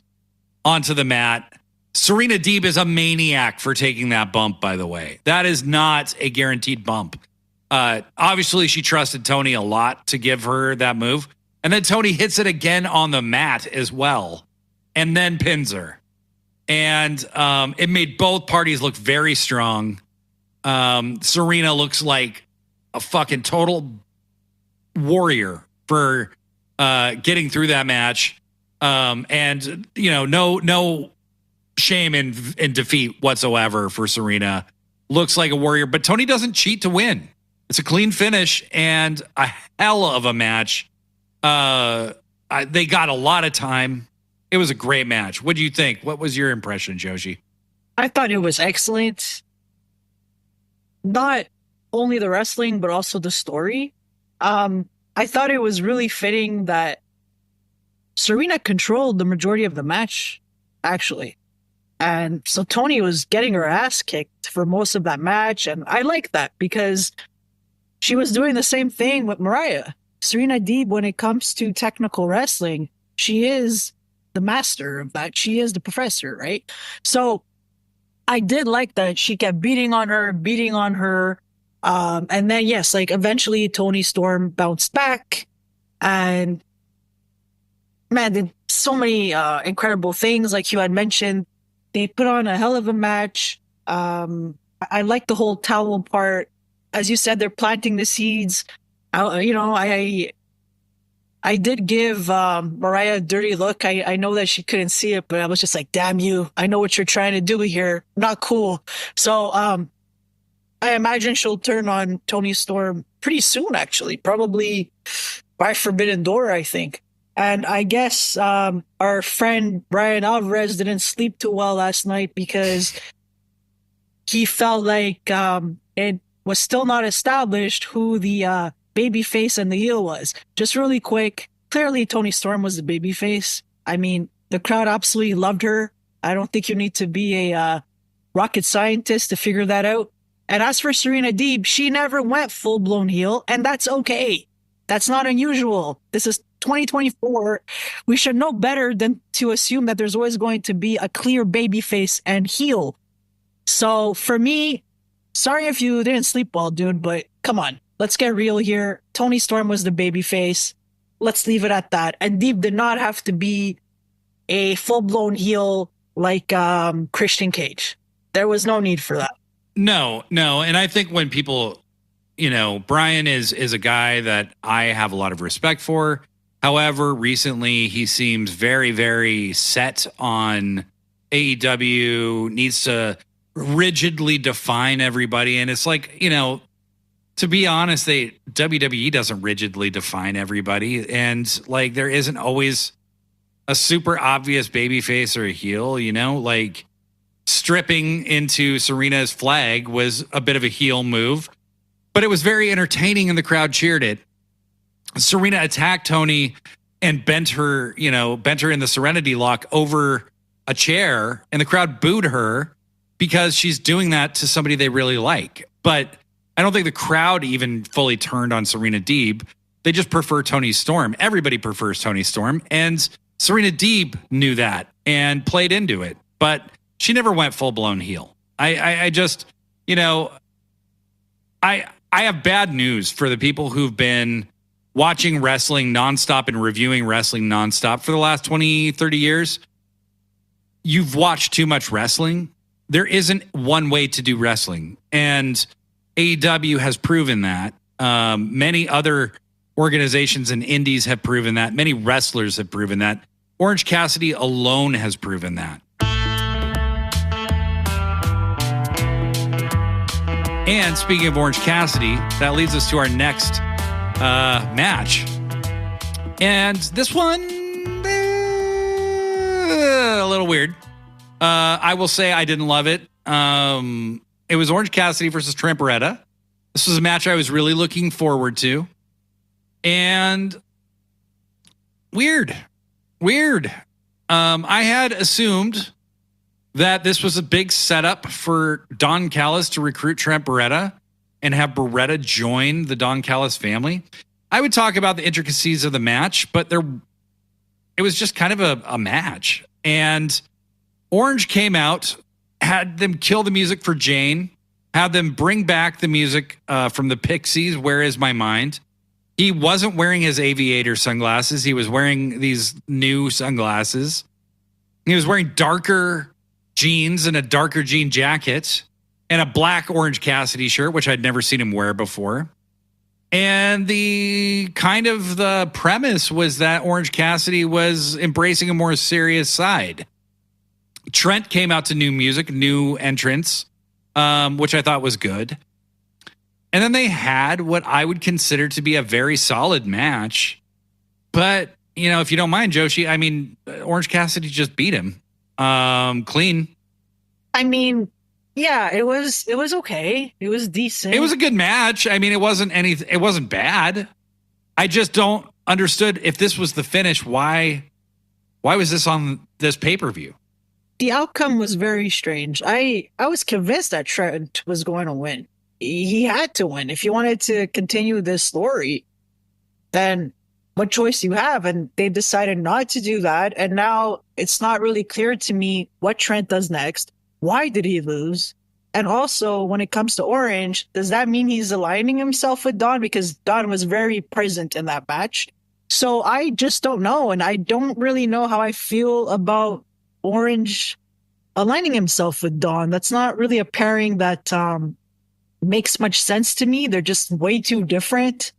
onto the mat. Serena Deeb is a maniac for taking that bump, by the way. That is not a guaranteed bump. Obviously, she trusted Toni a lot to give her that move. And then Toni hits it again on the mat as well, and then pins her. And it made both parties look very strong. Serena looks like a fucking total warrior for getting through that match. And, you know, no shame in defeat whatsoever for Serena. Looks like a warrior, but Toni doesn't cheat to win. It's a clean finish and a hell of a match. They got a lot of time. It was a great match. What do you think? What was your impression, Joshi? I thought it was excellent. Not only the wrestling, but also the story. I thought it was really fitting that Serena controlled the majority of the match, actually. And so Toni was getting her ass kicked for most of that match. And I like that because she was doing the same thing with Mariah. Serena Deeb, when it comes to technical wrestling, she is the master of that. She is the professor, right? So I did like that she kept beating on her. And then, yes, like eventually Toni Storm bounced back and man, did so many incredible things. Like you had mentioned, they put on a hell of a match. I like the whole towel part. As you said, they're planting the seeds. I did give Mariah a dirty look. I know that she couldn't see it, but I was just like, damn you. I know what you're trying to do here. Not cool. So I imagine she'll turn on Toni Storm pretty soon, actually, probably by Forbidden Door, I think. And I guess our friend Brian Alvarez didn't sleep too well last night because he felt like it was still not established who the baby face and the heel was. Just really quick, clearly Toni Storm was the baby face. I mean, the crowd absolutely loved her. I don't think you need to be a rocket scientist to figure that out. And as for Serena Deeb, she never went full-blown heel, and that's okay. That's not unusual. This is 2024. We should know better than to assume that there's always going to be a clear babyface and heel. So for me, sorry if you didn't sleep well, dude, but come on. Let's get real here. Toni Storm was the babyface. Let's leave it at that. And Deeb did not have to be a full-blown heel like Christian Cage. There was no need for that. No. And I think when people, Brian is a guy that I have a lot of respect for. However, recently he seems very, very set on AEW, needs to rigidly define everybody. And it's like, to be honest, WWE doesn't rigidly define everybody. And like, there isn't always a super obvious babyface or a heel, like stripping into Serena's flag was a bit of a heel move, but it was very entertaining and the crowd cheered it. Serena attacked Toni and bent her in the Serenity Lock over a chair, and the crowd booed her because she's doing that to somebody they really like. But I don't think the crowd even fully turned on Serena Deeb. They just prefer Toni Storm. Everybody prefers Toni Storm, and Serena Deeb knew that and played into it, but she never went full-blown heel. I just, I have bad news for the people who've been watching wrestling nonstop and reviewing wrestling nonstop for the last 20, 30 years. You've watched too much wrestling. There isn't one way to do wrestling, and AEW has proven that. Many other organizations and indies have proven that. Many wrestlers have proven that. Orange Cassidy alone has proven that. And speaking of Orange Cassidy, that leads us to our next match. And this one, a little weird. I will say I didn't love it. It was Orange Cassidy versus Trent Beretta. This was a match I was really looking forward to. And weird. I had assumed that this was a big setup for Don Callis to recruit Trent Beretta and have Beretta join the Don Callis family. I would talk about the intricacies of the match, but it was just kind of a match. And Orange came out, had them kill the music for Jane, had them bring back the music from the Pixies, Where Is My Mind? He wasn't wearing his aviator sunglasses. He was wearing these new sunglasses. He was wearing darker jeans and a darker jean jacket and a black Orange Cassidy shirt, which I'd never seen him wear before. And the premise was that Orange Cassidy was embracing a more serious side. Trent came out to new music, new entrance, which I thought was good. And then they had what I would consider to be a very solid match. But, if you don't mind, Joshi, I mean, Orange Cassidy just beat him. Clean. I mean, yeah, it was okay. It was decent. It was a good match. I mean, it wasn't bad. I just don't understood if this was the finish, why was this on this pay-per-view? The outcome was very strange. I was convinced that Trent was going to win. He had to win. If you wanted to continue this story, then what choice do you have? And they decided not to do that. And now it's not really clear to me what Trent does next. Why did he lose? And also, when it comes to Orange, does that mean he's aligning himself with Don? Because Don was very present in that match. So I just don't know. And I don't really know how I feel about Orange aligning himself with Don. That's not really a pairing that makes much sense to me. They're just way too different.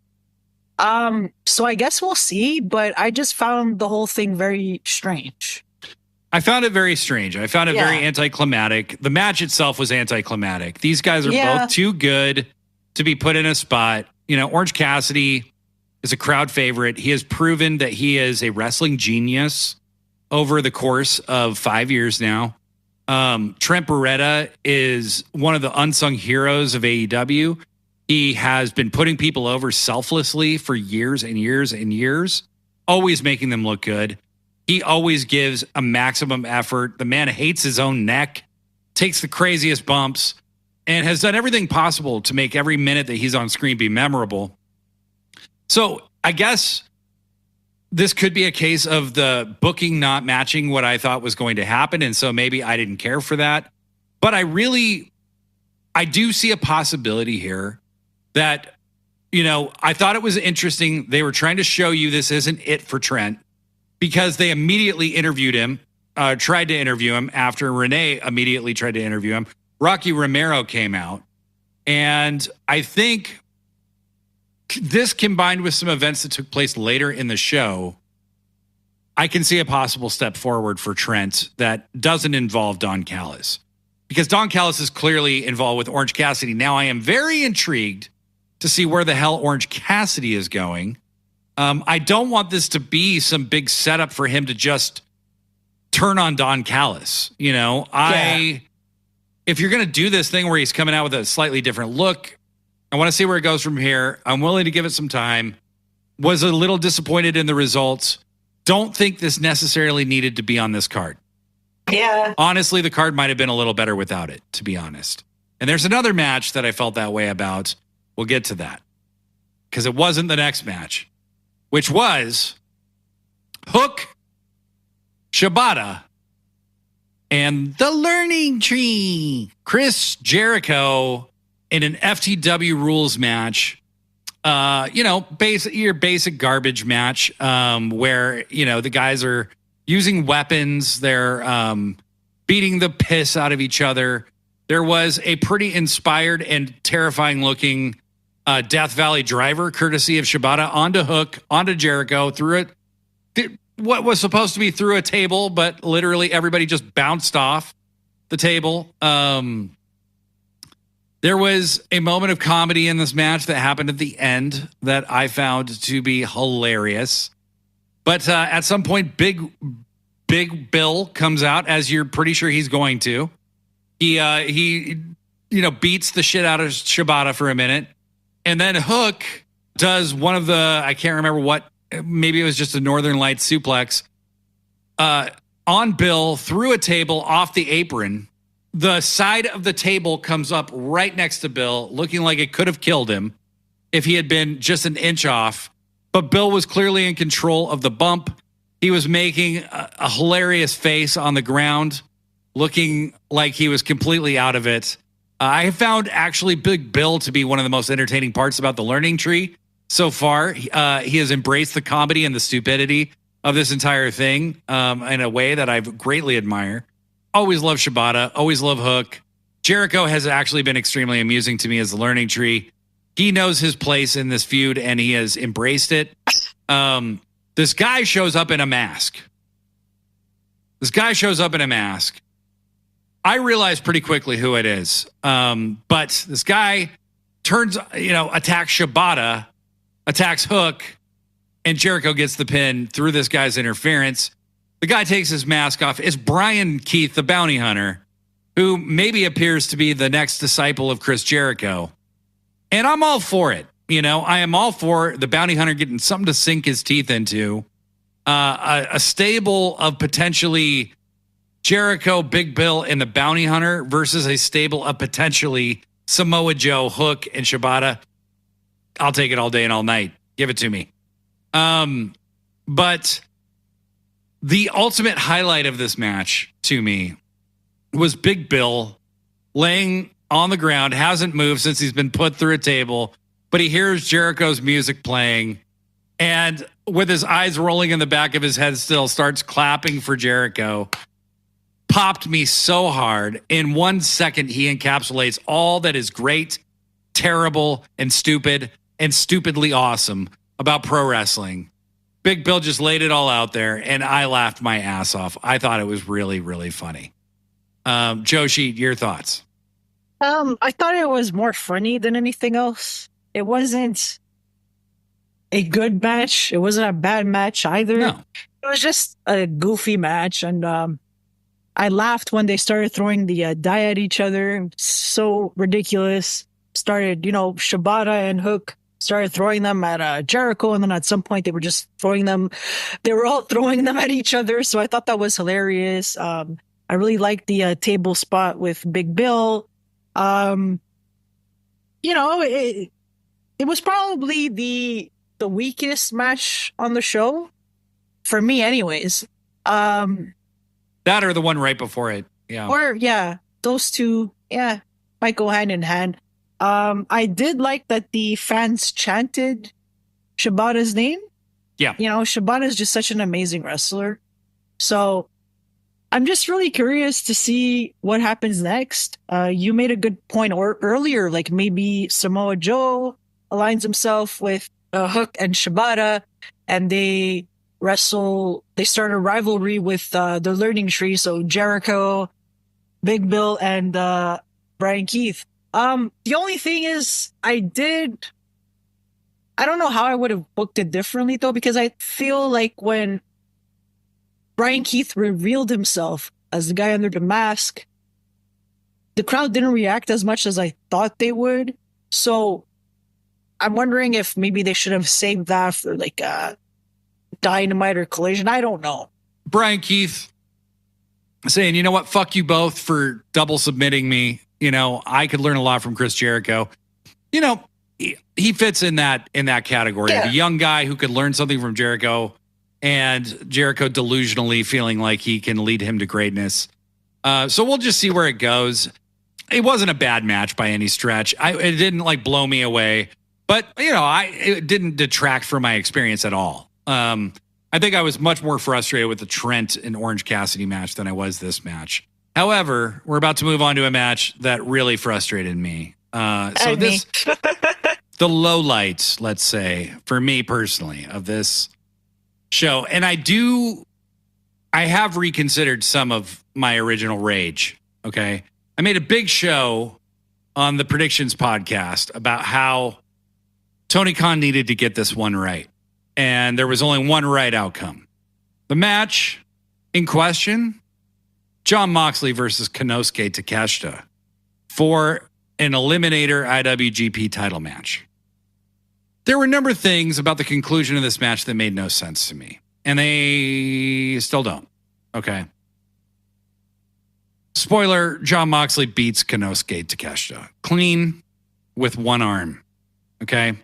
So I guess we'll see, but I just found the whole thing very strange. I found it very strange. I found it very anticlimactic. The match itself was anticlimactic. These guys are both too good to be put in a spot Orange Cassidy is a crowd favorite. He has proven that he is a wrestling genius over the course of 5 years now. Trent Beretta is one of the unsung heroes of AEW. He has been putting people over selflessly for years and years and years, always making them look good. He always gives a maximum effort. The man hates his own neck, takes the craziest bumps, and has done everything possible to make every minute that he's on screen be memorable. So I guess this could be a case of the booking not matching what I thought was going to happen. And so maybe I didn't care for that. But I do see a possibility here that, I thought it was interesting. They were trying to show you this isn't it for Trent because they immediately interviewed him, tried to interview him after Renee immediately tried to interview him. Rocky Romero came out. And I think this combined with some events that took place later in the show, I can see a possible step forward for Trent that doesn't involve Don Callis. Because Don Callis is clearly involved with Orange Cassidy. Now, I am very intrigued to see where the hell Orange Cassidy is going. I don't want this to be some big setup for him to just turn on Don Callis. If you're going to do this thing where he's coming out with a slightly different look, I want to see where it goes from here. I'm willing to give it some time. Was a little disappointed in the results. Don't think this necessarily needed to be on this card. Yeah. Honestly, the card might have been a little better without it, to be honest. And there's another match that I felt that way about. We'll get to that. Because it wasn't the next match, which was Hook, Shibata, and the Learning Tree. Chris Jericho in an FTW rules match, your basic garbage match, where, the guys are using weapons. They're beating the piss out of each other. There was a pretty inspired and terrifying looking Death Valley driver, courtesy of Shibata, onto Hook, onto Jericho, through it. What was supposed to be through a table, but literally everybody just bounced off the table. There was a moment of comedy in this match that happened at the end that I found to be hilarious. But at some point, Big Bill comes out, as you're pretty sure he's going to. He beats the shit out of Shibata for a minute. And then Hook does one of the, I can't remember what, maybe it was just a Northern Lights suplex, on Bill through a table off the apron. The side of the table comes up right next to Bill, looking like it could have killed him if he had been just an inch off. But Bill was clearly in control of the bump. He was making a hilarious face on the ground, looking like he was completely out of it. I found actually Big Bill to be one of the most entertaining parts about the Learning Tree so far. He has embraced the comedy and the stupidity of this entire thing in a way that I greatly admire. Always love Shibata. Always love Hook. Jericho has actually been extremely amusing to me as the Learning Tree. He knows his place in this feud, and he has embraced it. This guy shows up in a mask. I realized pretty quickly who it is. But this guy attacks Shibata, attacks Hook, and Jericho gets the pin through this guy's interference. The guy takes his mask off. It's Brian Keith, the bounty hunter, who maybe appears to be the next disciple of Chris Jericho. And I'm all for it. I am all for the bounty hunter getting something to sink his teeth into. A stable of potentially Jericho, Big Bill, and the bounty hunter versus a stable of potentially Samoa Joe, Hook, and Shibata. I'll take it all day and all night. Give it to me. But the ultimate highlight of this match to me was Big Bill laying on the ground, hasn't moved since he's been put through a table, but he hears Jericho's music playing, and with his eyes rolling in the back of his head still, starts clapping for Jericho. Popped me so hard. In 1 second, he encapsulates all that is great, terrible, and stupid, and stupidly awesome about pro wrestling. Big Bill just laid it all out there, and I laughed my ass off. I thought it was really, really funny. Joshi, your thoughts? I thought it was more funny than anything else. It wasn't a good match. It wasn't a bad match either. No. It was just a goofy match. And I laughed when they started throwing the dye at each other. So ridiculous. Started, Shibata and Hook started throwing them at Jericho. And then at some point they were just throwing them. They were all throwing them at each other. So I thought that was hilarious. I really liked the table spot with Big Bill. It was probably the weakest match on the show for me anyways. That or the one right before it. Yeah. Or those two, might go hand in hand. I did like that the fans chanted Shibata's name. Yeah. Shibata is just such an amazing wrestler. So I'm just really curious to see what happens next. You made a good point earlier, like maybe Samoa Joe aligns himself with Hook and Shibata, and they wrestle. They start a rivalry with the Learning Tree, so Jericho, Big Bill, and Brian Keith. The only thing is, I don't know how I would have booked it differently though, because I feel like when Brian Keith revealed himself as the guy under the mask, the crowd didn't react as much as I thought they would. So I'm wondering if maybe they should have saved that for like a Dynamite or Collision. I don't know. Brian Keith saying, you know what, fuck you both for double submitting me. I could learn a lot from Chris Jericho. He fits in that category. Yeah. The young guy who could learn something from Jericho, and Jericho delusionally feeling like he can lead him to greatness. So we'll just see where it goes. It wasn't a bad match by any stretch. It didn't blow me away, but it didn't detract from my experience at all. I think I was much more frustrated with the Trent and Orange Cassidy match than I was this match. However, we're about to move on to a match that really frustrated me. The lowlights, let's say, for me personally, of this show, and I have reconsidered some of my original rage. Okay. I made a big show on the Predictions podcast about how Tony Khan needed to get this one right. And there was only one right outcome. The match in question, Jon Moxley versus Konosuke Takeshita for an Eliminator IWGP title match. There were a number of things about the conclusion of this match that made no sense to me. And they still don't. Okay. Spoiler, Jon Moxley beats Konosuke Takeshita. Clean with one arm. Okay.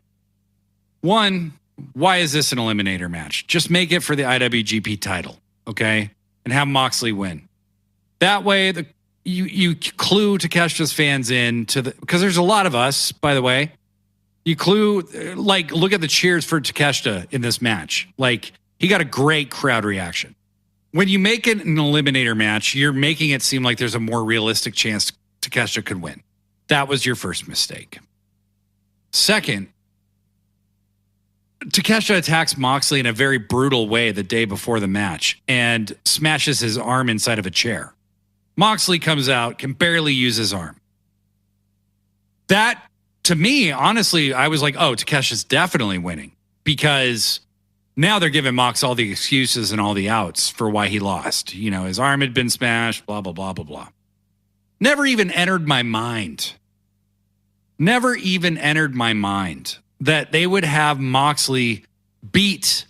One, why is this an Eliminator match? Just make it for the IWGP title. Okay. And have Moxley win. That way, you clue Takeshita's fans in to because there's a lot of us, by the way. You clue, look at the cheers for Takeshita in this match. He got a great crowd reaction. When you make it an Eliminator match, you're making it seem like there's a more realistic chance Takeshita could win. That was your first mistake. Second, Takeshita attacks Moxley in a very brutal way the day before the match and smashes his arm inside of a chair. Moxley comes out, can barely use his arm. That, to me, honestly, I was like, oh, Takeshi's definitely winning, because now they're giving Mox all the excuses and all the outs for why he lost. His arm had been smashed, blah, blah, blah, blah, blah. Never even entered my mind that they would have Moxley beat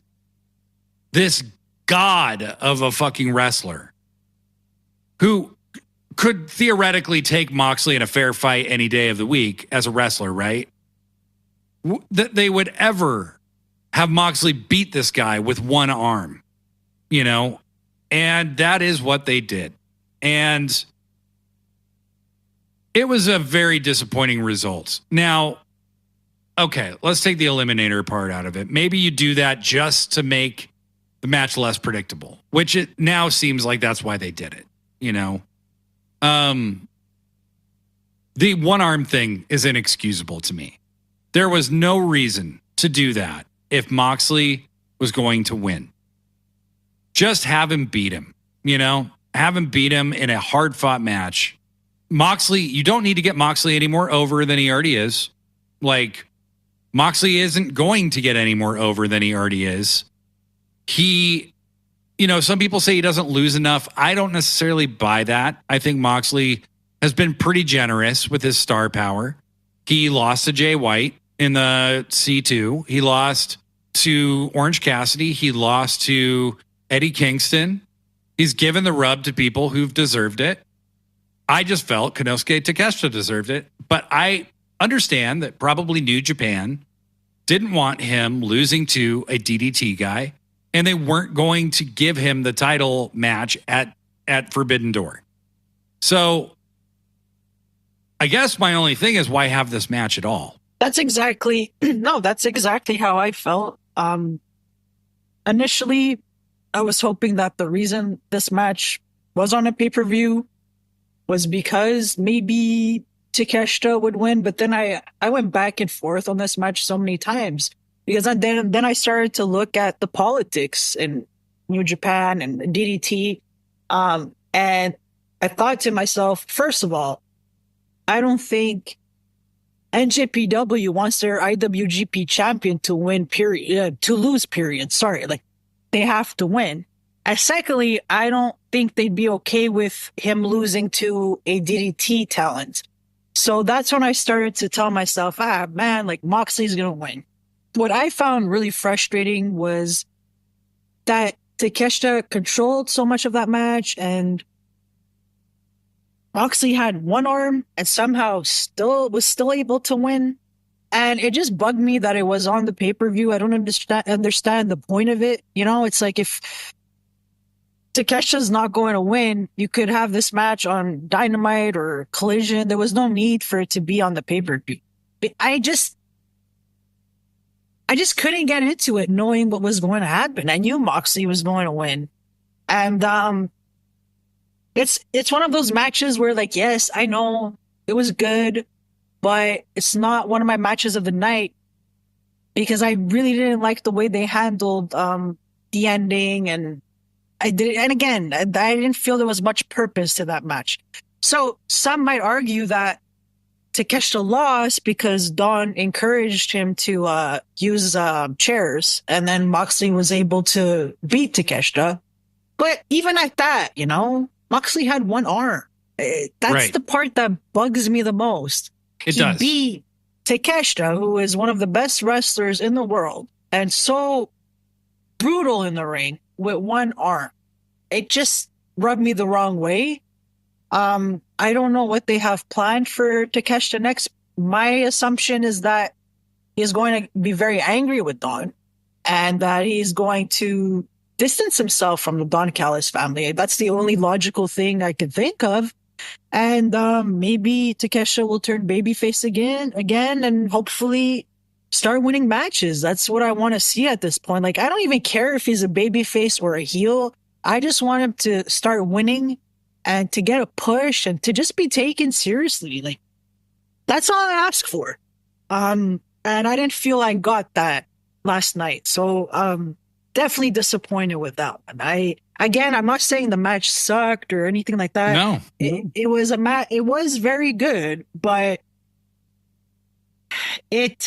this god of a fucking wrestler who could theoretically take Moxley in a fair fight any day of the week as a wrestler, right? That they would ever have Moxley beat this guy with one arm, and that is what they did. And it was a very disappointing result. Now, okay, let's take the Eliminator part out of it. Maybe you do that just to make the match less predictable, which it now seems like that's why they did it, The one arm thing is inexcusable to me. There was no reason to do that if Moxley was going to win. Just have him beat him, have him beat him in a hard fought match. Moxley, you don't need to get Moxley any more over than he already is. Moxley isn't going to get any more over than he already is. He, some people say he doesn't lose enough. I don't necessarily buy that. I think Moxley has been pretty generous with his star power. He lost to Jay White in the C2. He lost to Orange Cassidy. He lost to Eddie Kingston. He's given the rub to people who've deserved it. I just felt Konosuke Takeshita deserved it. But I understand that probably New Japan didn't want him losing to a DDT guy, and they weren't going to give him the title match at Forbidden Door. So I guess my only thing is, why have this match at all? That's exactly how I felt. Initially, I was hoping that the reason this match was on a pay-per-view was because maybe Takeshita would win, but then I went back and forth on this match so many times because then I started to look at the politics in New Japan and DDT, and I thought to myself, first of all, I don't think NJPW wants their IWGP champion to win, to lose, period. Sorry, like, they have to win. And secondly, I don't think they'd be okay with him losing to a DDT talent. So that's when I started to tell myself, man, like, Moxley's going to win. What I found really frustrating was that Takeshita controlled so much of that match, and Moxley had one arm and somehow was still able to win. And it just bugged me that it was on the pay-per-view. I don't understand the point of it. It's like, if Takeshita's not going to win, you could have this match on Dynamite or Collision. There was no need for it to be on the pay-per-view. I just couldn't get into it knowing what was going to happen. I knew Moxley was going to win. And it's one of those matches where, like, yes, I know it was good, but it's not one of my matches of the night because I really didn't like the way they handled the ending, and I didn't feel there was much purpose to that match. So some might argue that Takeshita lost because Don encouraged him to use chairs, and then Moxley was able to beat Takeshita. But even at that, Moxley had one arm. That's right. The part that bugs me the most. He does. Beat Takeshita, who is one of the best wrestlers in the world, and so brutal in the ring with one arm. It just rubbed me the wrong way. I don't know what they have planned for Takeshita next. My assumption is that he's going to be very angry with Don, and that he's going to distance himself from the Don Callis family. That's the only logical thing I could think of. And maybe Takeshita will turn babyface again, and hopefully start winning matches. That's what I want to see at this point. Like, I don't even care if he's a babyface or a heel. I just want him to start winning and to get a push and to just be taken seriously. Like, that's all I ask for. And I didn't feel I got that last night. So definitely disappointed with that one. I'm not saying the match sucked or anything like that. No. It was it was very good, but it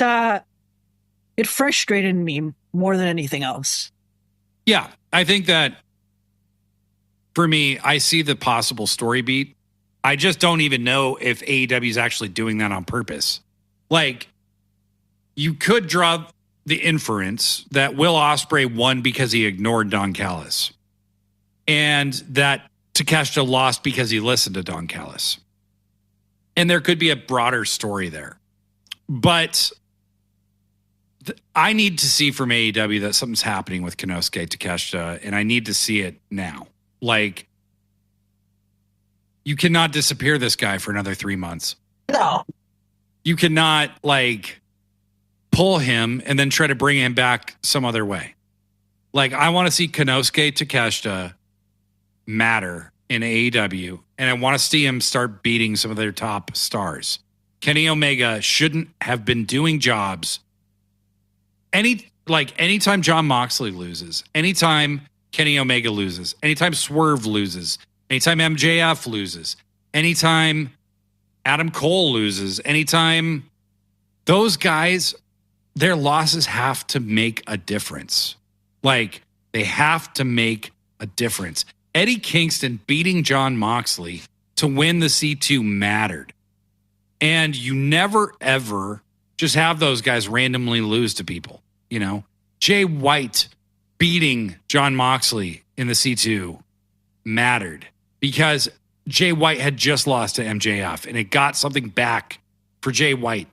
frustrated me more than anything else. Yeah, I think that for me, I see the possible story beat. I just don't even know if AEW is actually doing that on purpose. Like, you could draw the inference that Will Ospreay won because he ignored Don Callis, and that Takeshita lost because he listened to Don Callis. And there could be a broader story there. But I need to see from AEW that something's happening with Konosuke Takeshita, and I need to see it now. Like, you cannot disappear this guy for another 3 months. No. You cannot, like, pull him and then try to bring him back some other way. Like, I want to see Konosuke Takeshita matter in AEW, and I want to see him start beating some of their top stars. Kenny Omega shouldn't have been doing jobs. Anytime Jon Moxley loses, anytime Kenny Omega loses, anytime Swerve loses, anytime MJF loses, anytime Adam Cole loses, anytime those guys their losses have to make a difference. Like, they have to make a difference. Eddie Kingston beating Jon Moxley to win the C2 mattered. And you never, ever just have those guys randomly lose to people. You know, Jay White beating Jon Moxley in the C2 mattered because Jay White had just lost to MJF and it got something back for Jay White,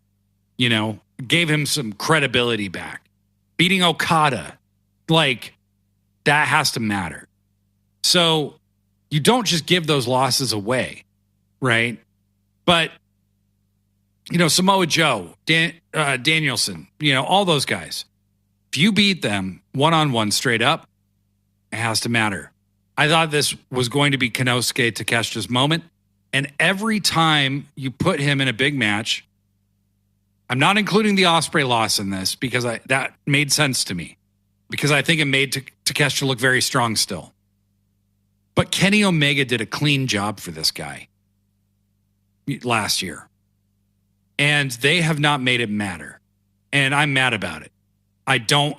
you know, gave him some credibility back. Beating Okada, like, that has to matter. So you don't just give those losses away, right? But, you know, Samoa Joe, Danielson, you know, all those guys, if you beat them one-on-one straight up, it has to matter. I thought this was going to be Konosuke Takeshita's moment. And every time you put him in a big match, I'm not including the Ospreay loss in this because that made sense to me. Because I think it made Takeshita look very strong still. But Kenny Omega did a clean job for this guy last year. And they have not made it matter. And I'm mad about it. I don't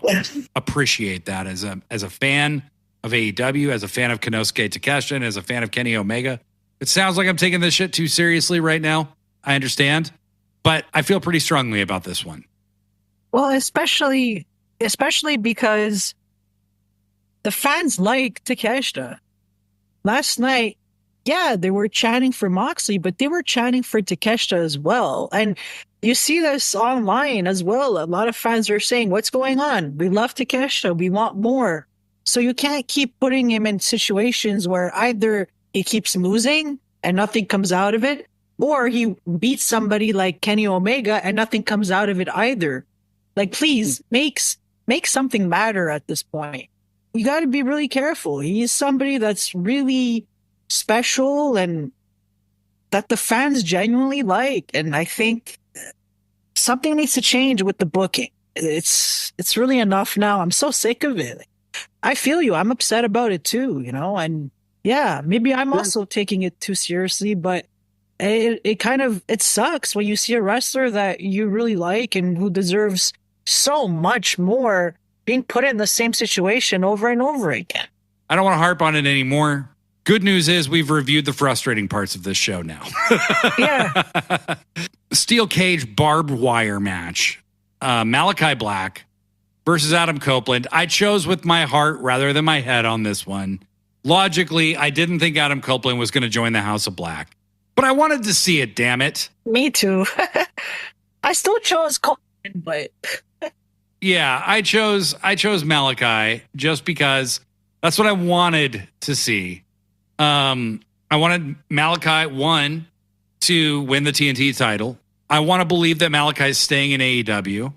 appreciate that as a fan of AEW, as a fan of Konosuke Takeshita, and as a fan of Kenny Omega. It sounds like I'm taking this shit too seriously right now. I understand. But I feel pretty strongly about this one. Well, especially because the fans like Takeshita. Last night, yeah, they were chanting for Moxley, but they were chanting for Takeshita as well. And you see this online as well. A lot of fans are saying, what's going on? We love Takeshita. We want more. So you can't keep putting him in situations where either he keeps losing and nothing comes out of it, or he beats somebody like Kenny Omega and nothing comes out of it either. Like, please, make something matter at this point. You got to be really careful. He's somebody that's really special and that the fans genuinely like. And I think something needs to change with the booking. It's really enough now. I'm so sick of it. I feel you. I'm upset about it too, you know, and yeah, maybe I'm also taking it too seriously, but it sucks when you see a wrestler that you really like and who deserves so much more being put in the same situation over and over again. I don't want to harp on it anymore. Good news is we've reviewed the frustrating parts of this show now. Yeah. Steel cage barbed wire match. Malachi Black versus Adam Copeland. I chose with my heart rather than my head on this one. Logically, I didn't think Adam Copeland was going to join the House of Black, but I wanted to see it, damn it. Me too. I still chose Copeland, but... Yeah, I chose Malachi just because that's what I wanted to see. I wanted Malachi, one, to win the TNT title. I want to believe that Malachi's staying in AEW.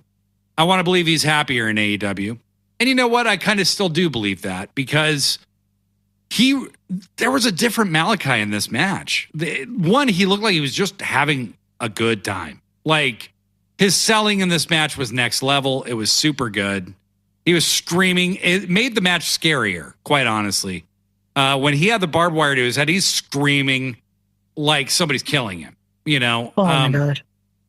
I want to believe he's happier in AEW. And you know what? I kind of still do believe that because there was a different Malachi in this match. One, he looked like he was just having a good time. Like, his selling in this match was next level. It was super good. He was screaming. It made the match scarier, quite honestly. When he had the barbed wire to his head, he's screaming like somebody's killing him, you know? Oh, my God.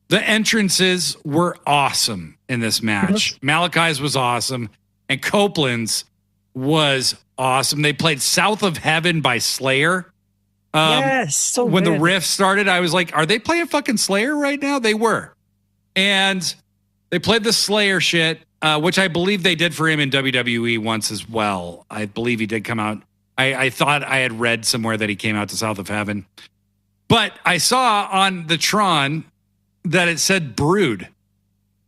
The entrances were awesome in this match. Malachi's was awesome. And Copeland's was awesome. They played South of Heaven by Slayer. Yes, so when good. the riff started, I was like, are they playing fucking Slayer right now? They were. And they played the Slayer shit, which I believe they did for him in WWE once as well. I believe he did come out. I thought I had read somewhere that he came out to South of Heaven. But I saw on the Tron that it said Brood.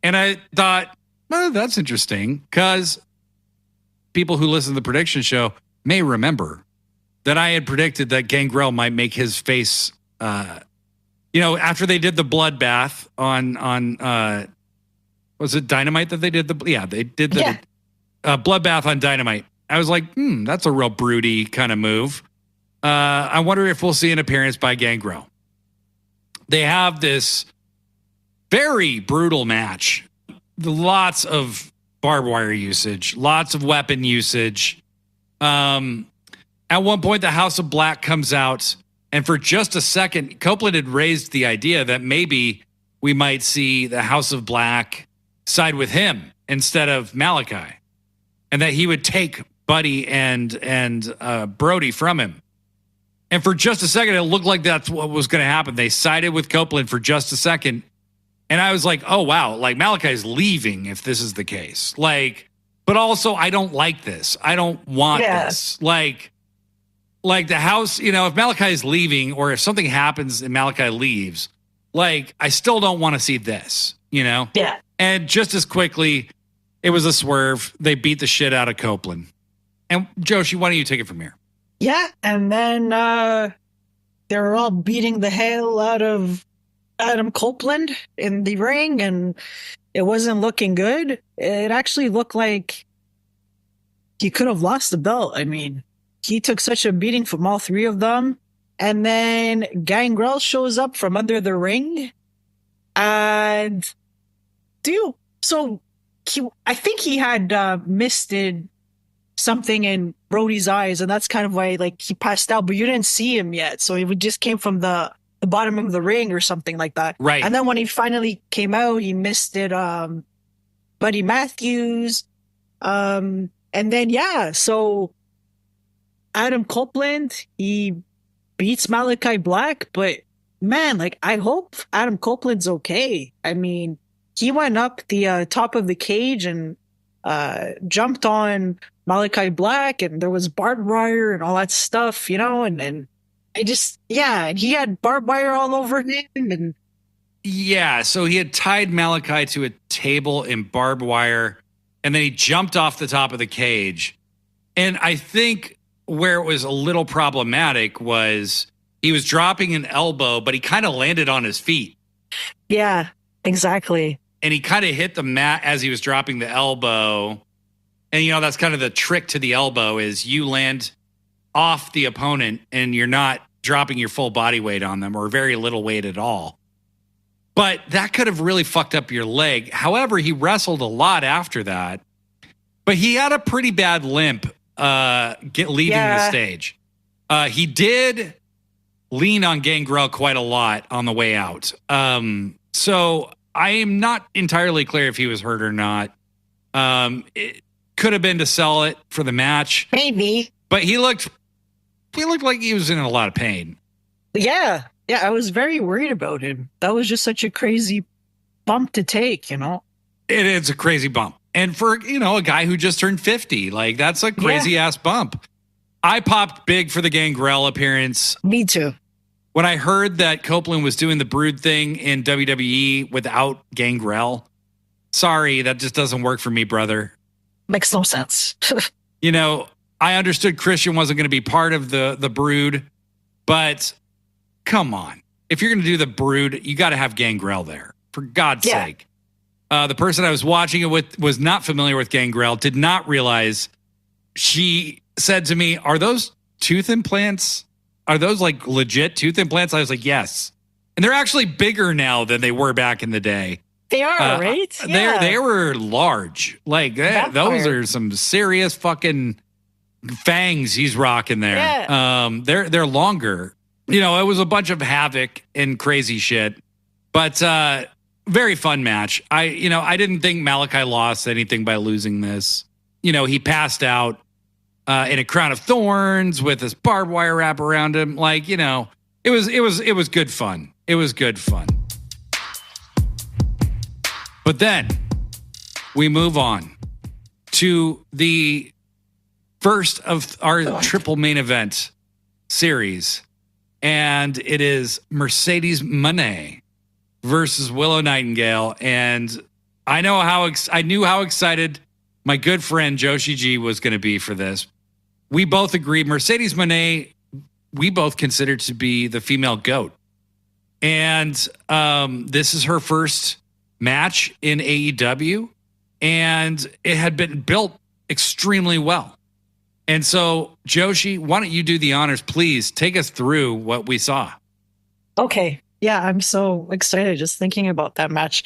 And I thought, well, that's interesting because people who listen to the prediction show may remember that I had predicted that Gangrel might make his face, after they did the bloodbath on was it Dynamite that they did they did the bloodbath on Dynamite. I was like, that's a real broody kind of move. I wonder if we'll see an appearance by Gangrel. They have this very brutal match. Lots of barbed wire usage, lots of weapon usage. At one point, the House of Black comes out, and for just a second, Copeland had raised the idea that maybe we might see the House of Black side with him instead of Malachi, and that he would take Buddy and Brody from him. And for just a second, it looked like that's what was going to happen. They sided with Copeland for just a second. And I was like, oh, wow, like Malachi's leaving if this is the case. Like, but also I don't like this. I don't want this. Like the house, you know, if Malachi is leaving or if something happens and Malachi leaves, like I still don't want to see this, you know? Yeah. And just as quickly, it was a swerve. They beat the shit out of Copeland. And Joshi, why don't you take it from here? Yeah. And then they were all beating the hell out of Adam Copeland in the ring, and it wasn't looking good. It actually looked like he could have lost the belt. I mean, he took such a beating from all three of them. And then Gangrel shows up from under the ring. And I think he had misted something in Brody's eyes, and that's kind of why like he passed out, but you didn't see him yet. So it just came from the bottom of the ring or something like that. Right. And then when he finally came out, he misted Buddy Matthews. And then, so Adam Copeland, he beats Malachi Black, but man, like, I hope Adam Copeland's okay. I mean, he went up the top of the cage and jumped on Malachi Black, and there was barbed wire and all that stuff, you know, and I just, and he had barbed wire all over him. And so he had tied Malachi to a table in barbed wire, and then he jumped off the top of the cage. And I think where it was a little problematic was he was dropping an elbow, but he kind of landed on his feet. Yeah, exactly. And he kind of hit the mat as he was dropping the elbow. And, you know, that's kind of the trick to the elbow is you land off the opponent and you're not dropping your full body weight on them or very little weight at all. But that could have really fucked up your leg. However, he wrestled a lot after that. But he had a pretty bad limp leaving the stage. He did lean on Gangrel quite a lot on the way out. So I am not entirely clear if he was hurt or not. It could have been to sell it for the match. Maybe. But he looked like he was in a lot of pain. Yeah, I was very worried about him. That was just such a crazy bump to take, you know? It is a crazy bump. And for, you know, a guy who just turned 50, like that's a crazy ass bump. I popped big for the Gangrel appearance. Me too. When I heard that Copeland was doing the Brood thing in WWE without Gangrel, sorry, that just doesn't work for me, brother. Makes no sense. You know, I understood Christian wasn't going to be part of the Brood, but come on. If you're going to do the Brood, you got to have Gangrel there, for God's sake. The person I was watching it with was not familiar with Gangrel, did not realize. She said to me, are those tooth implants? Are those like legit tooth implants? I was like, yes. And they're actually bigger now than they were back in the day. They are, right? Yeah. They were large. Like those are some serious fucking fangs he's rocking there. Yeah. They're longer. You know, it was a bunch of havoc and crazy shit. But very fun match. I didn't think Malachi lost anything by losing this. You know, he passed out in a crown of thorns with this barbed wire wrap around him. Like, you know, it was good fun. It was good fun. But then we move on to the first of our triple main event series. And it is Mercedes Moné versus Willow Nightingale. And I knew how excited my good friend Joshi G was going to be for this. We both agreed Mercedes Moné, we both considered to be the female GOAT. And this is her first match in AEW. And it had been built extremely well. And so, Joshi, why don't you do the honors, please? Take us through what we saw. Okay. Yeah, I'm so excited just thinking about that match.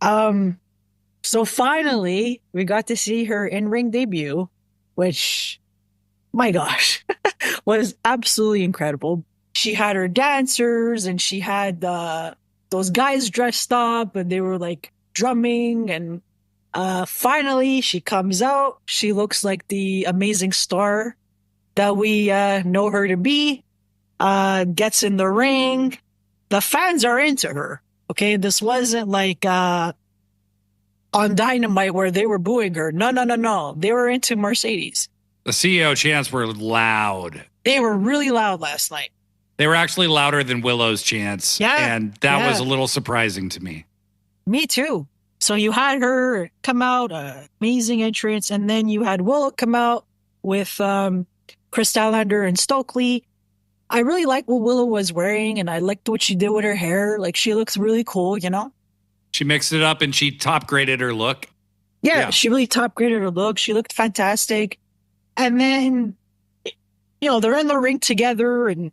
So finally, we got to see her in-ring debut, which, my gosh, was absolutely incredible. She had her dancers and she had those guys dressed up and they were like drumming, and finally she comes out. She looks like the amazing star that we know her to be. Gets in the ring. The fans are into her. Okay, this wasn't like on Dynamite where they were booing her. No, no, no, no. They were into Mercedes. The CEO chants were loud. They were really loud last night. They were actually louder than Willow's chants. Yeah. And that was a little surprising to me. Me too. So you had her come out, amazing entrance, and then you had Willow come out with Chris Statlander and Stokely. I really like what Willow was wearing, and I liked what she did with her hair. Like, she looks really cool, you know? She mixed it up and she top graded her look. Yeah, she really top graded her look. She looked fantastic. And then, you know, they're in the ring together, and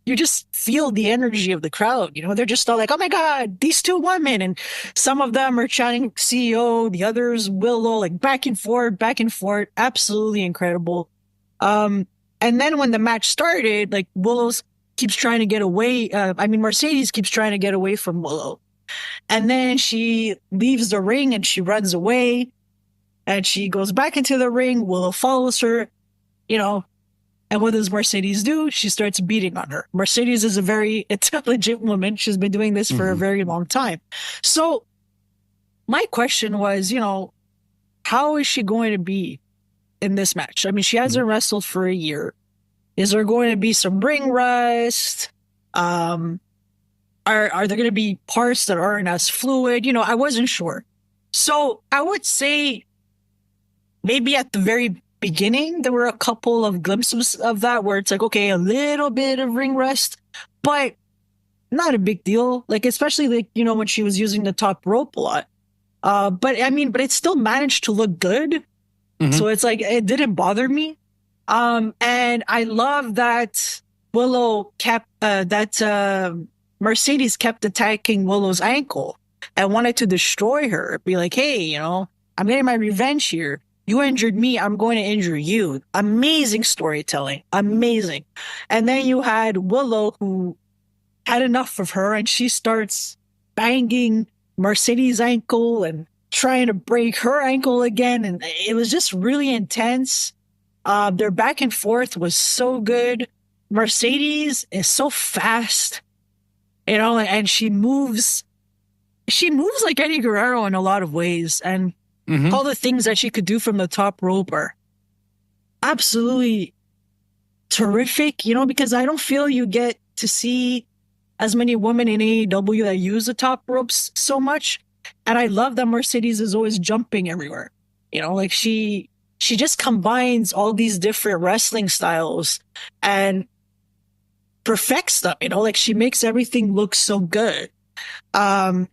you just feel the energy of the crowd. You know, they're just all like, oh my God, these two women. And some of them are chanting CEO, the others Willow, like back and forth, back and forth. Absolutely incredible. And then when the match started, like Mercedes keeps trying to get away from Willow. And then she leaves the ring and she runs away and she goes back into the ring. Willow follows her, you know, and what does Mercedes do? She starts beating on her. Mercedes is a very intelligent woman. She's been doing this for a very long time. So my question was, you know, how is she going to be in this match? I mean, she hasn't wrestled for a year. Is there going to be some ring rust? Are there going to be parts that aren't as fluid? You know, I wasn't sure. So I would say maybe at the very beginning, there were a couple of glimpses of that where it's like, okay, a little bit of ring rust, but not a big deal. Like, especially like, you know, when she was using the top rope a lot. But it still managed to look good. So it's like, it didn't bother me. And I love that Willow kept, Mercedes kept attacking Willow's ankle and wanted to destroy her. Be like, hey, you know, I'm getting my revenge here. You injured me. I'm going to injure you. Amazing storytelling. Amazing. And then you had Willow who had enough of her and she starts banging Mercedes' ankle and trying to break her ankle again. And it was just really intense. Their back and forth was so good. Mercedes is so fast, you know, and she moves like Eddie Guerrero in a lot of ways. And all the things that she could do from the top rope are absolutely terrific, you know, because I don't feel you get to see as many women in AEW that use the top ropes so much. And I love that Mercedes is always jumping everywhere. You know, like she just combines all these different wrestling styles and perfects them, you know, like she makes everything look so good. To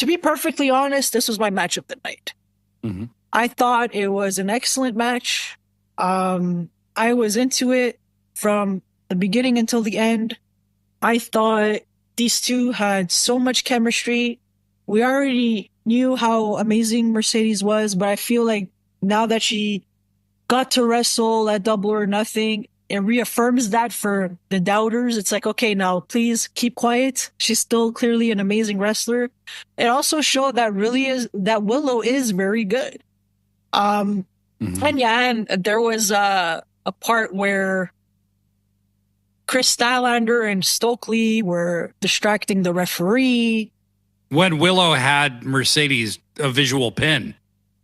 be perfectly honest, this was my match of the night. I thought it was an excellent match. I was into it from the beginning until the end. I thought these two had so much chemistry. We already knew how amazing Mercedes was, but I feel like now that she got to wrestle at Double or Nothing, it reaffirms that for the doubters. It's like, okay, now please keep quiet. She's still clearly an amazing wrestler. It also showed that Willow is very good. And there was a part where Chris Statlander and Stokely were distracting the referee. When Willow had Mercedes a visual pin.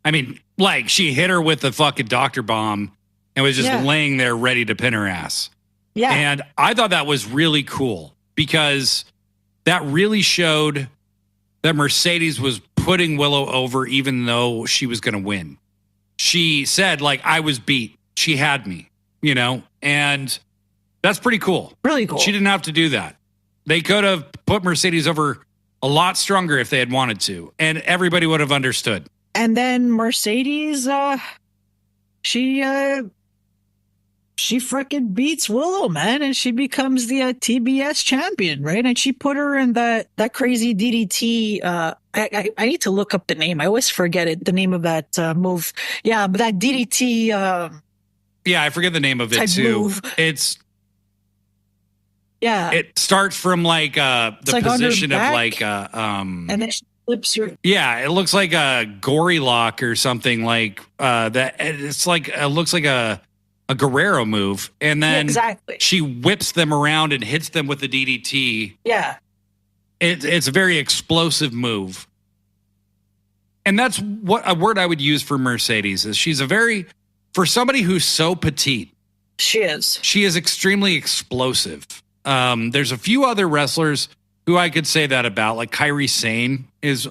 I mean, like she hit her with the fucking doctor bomb and was just laying there ready to pin her ass. Yeah. And I thought that was really cool because that really showed that Mercedes was putting Willow over even though she was going to win. She said, like, I was beat. She had me, you know, and that's pretty cool. Really cool. She didn't have to do that. They could have put Mercedes over a lot stronger if they had wanted to, and everybody would have understood. And then Mercedes, she freaking beats Willow, man, and she becomes the TBS champion, right? And she put her in that crazy DDT. I need to look up the name. I always forget it. The name of that move. Yeah, but that DDT. Yeah, I forget the name of it too. Move. It's Yeah. It starts from like the like position of back, like and then she flips her. yeah, it looks like a gory lock or something like that. It's like it looks like a Guerrero move, and then exactly. she whips them around and hits them with the DDT. Yeah, it's a very explosive move, and that's what a word I would use for Mercedes is. She's for somebody who's so petite. She is extremely explosive. There's a few other wrestlers who I could say that about, like Kairi Sane is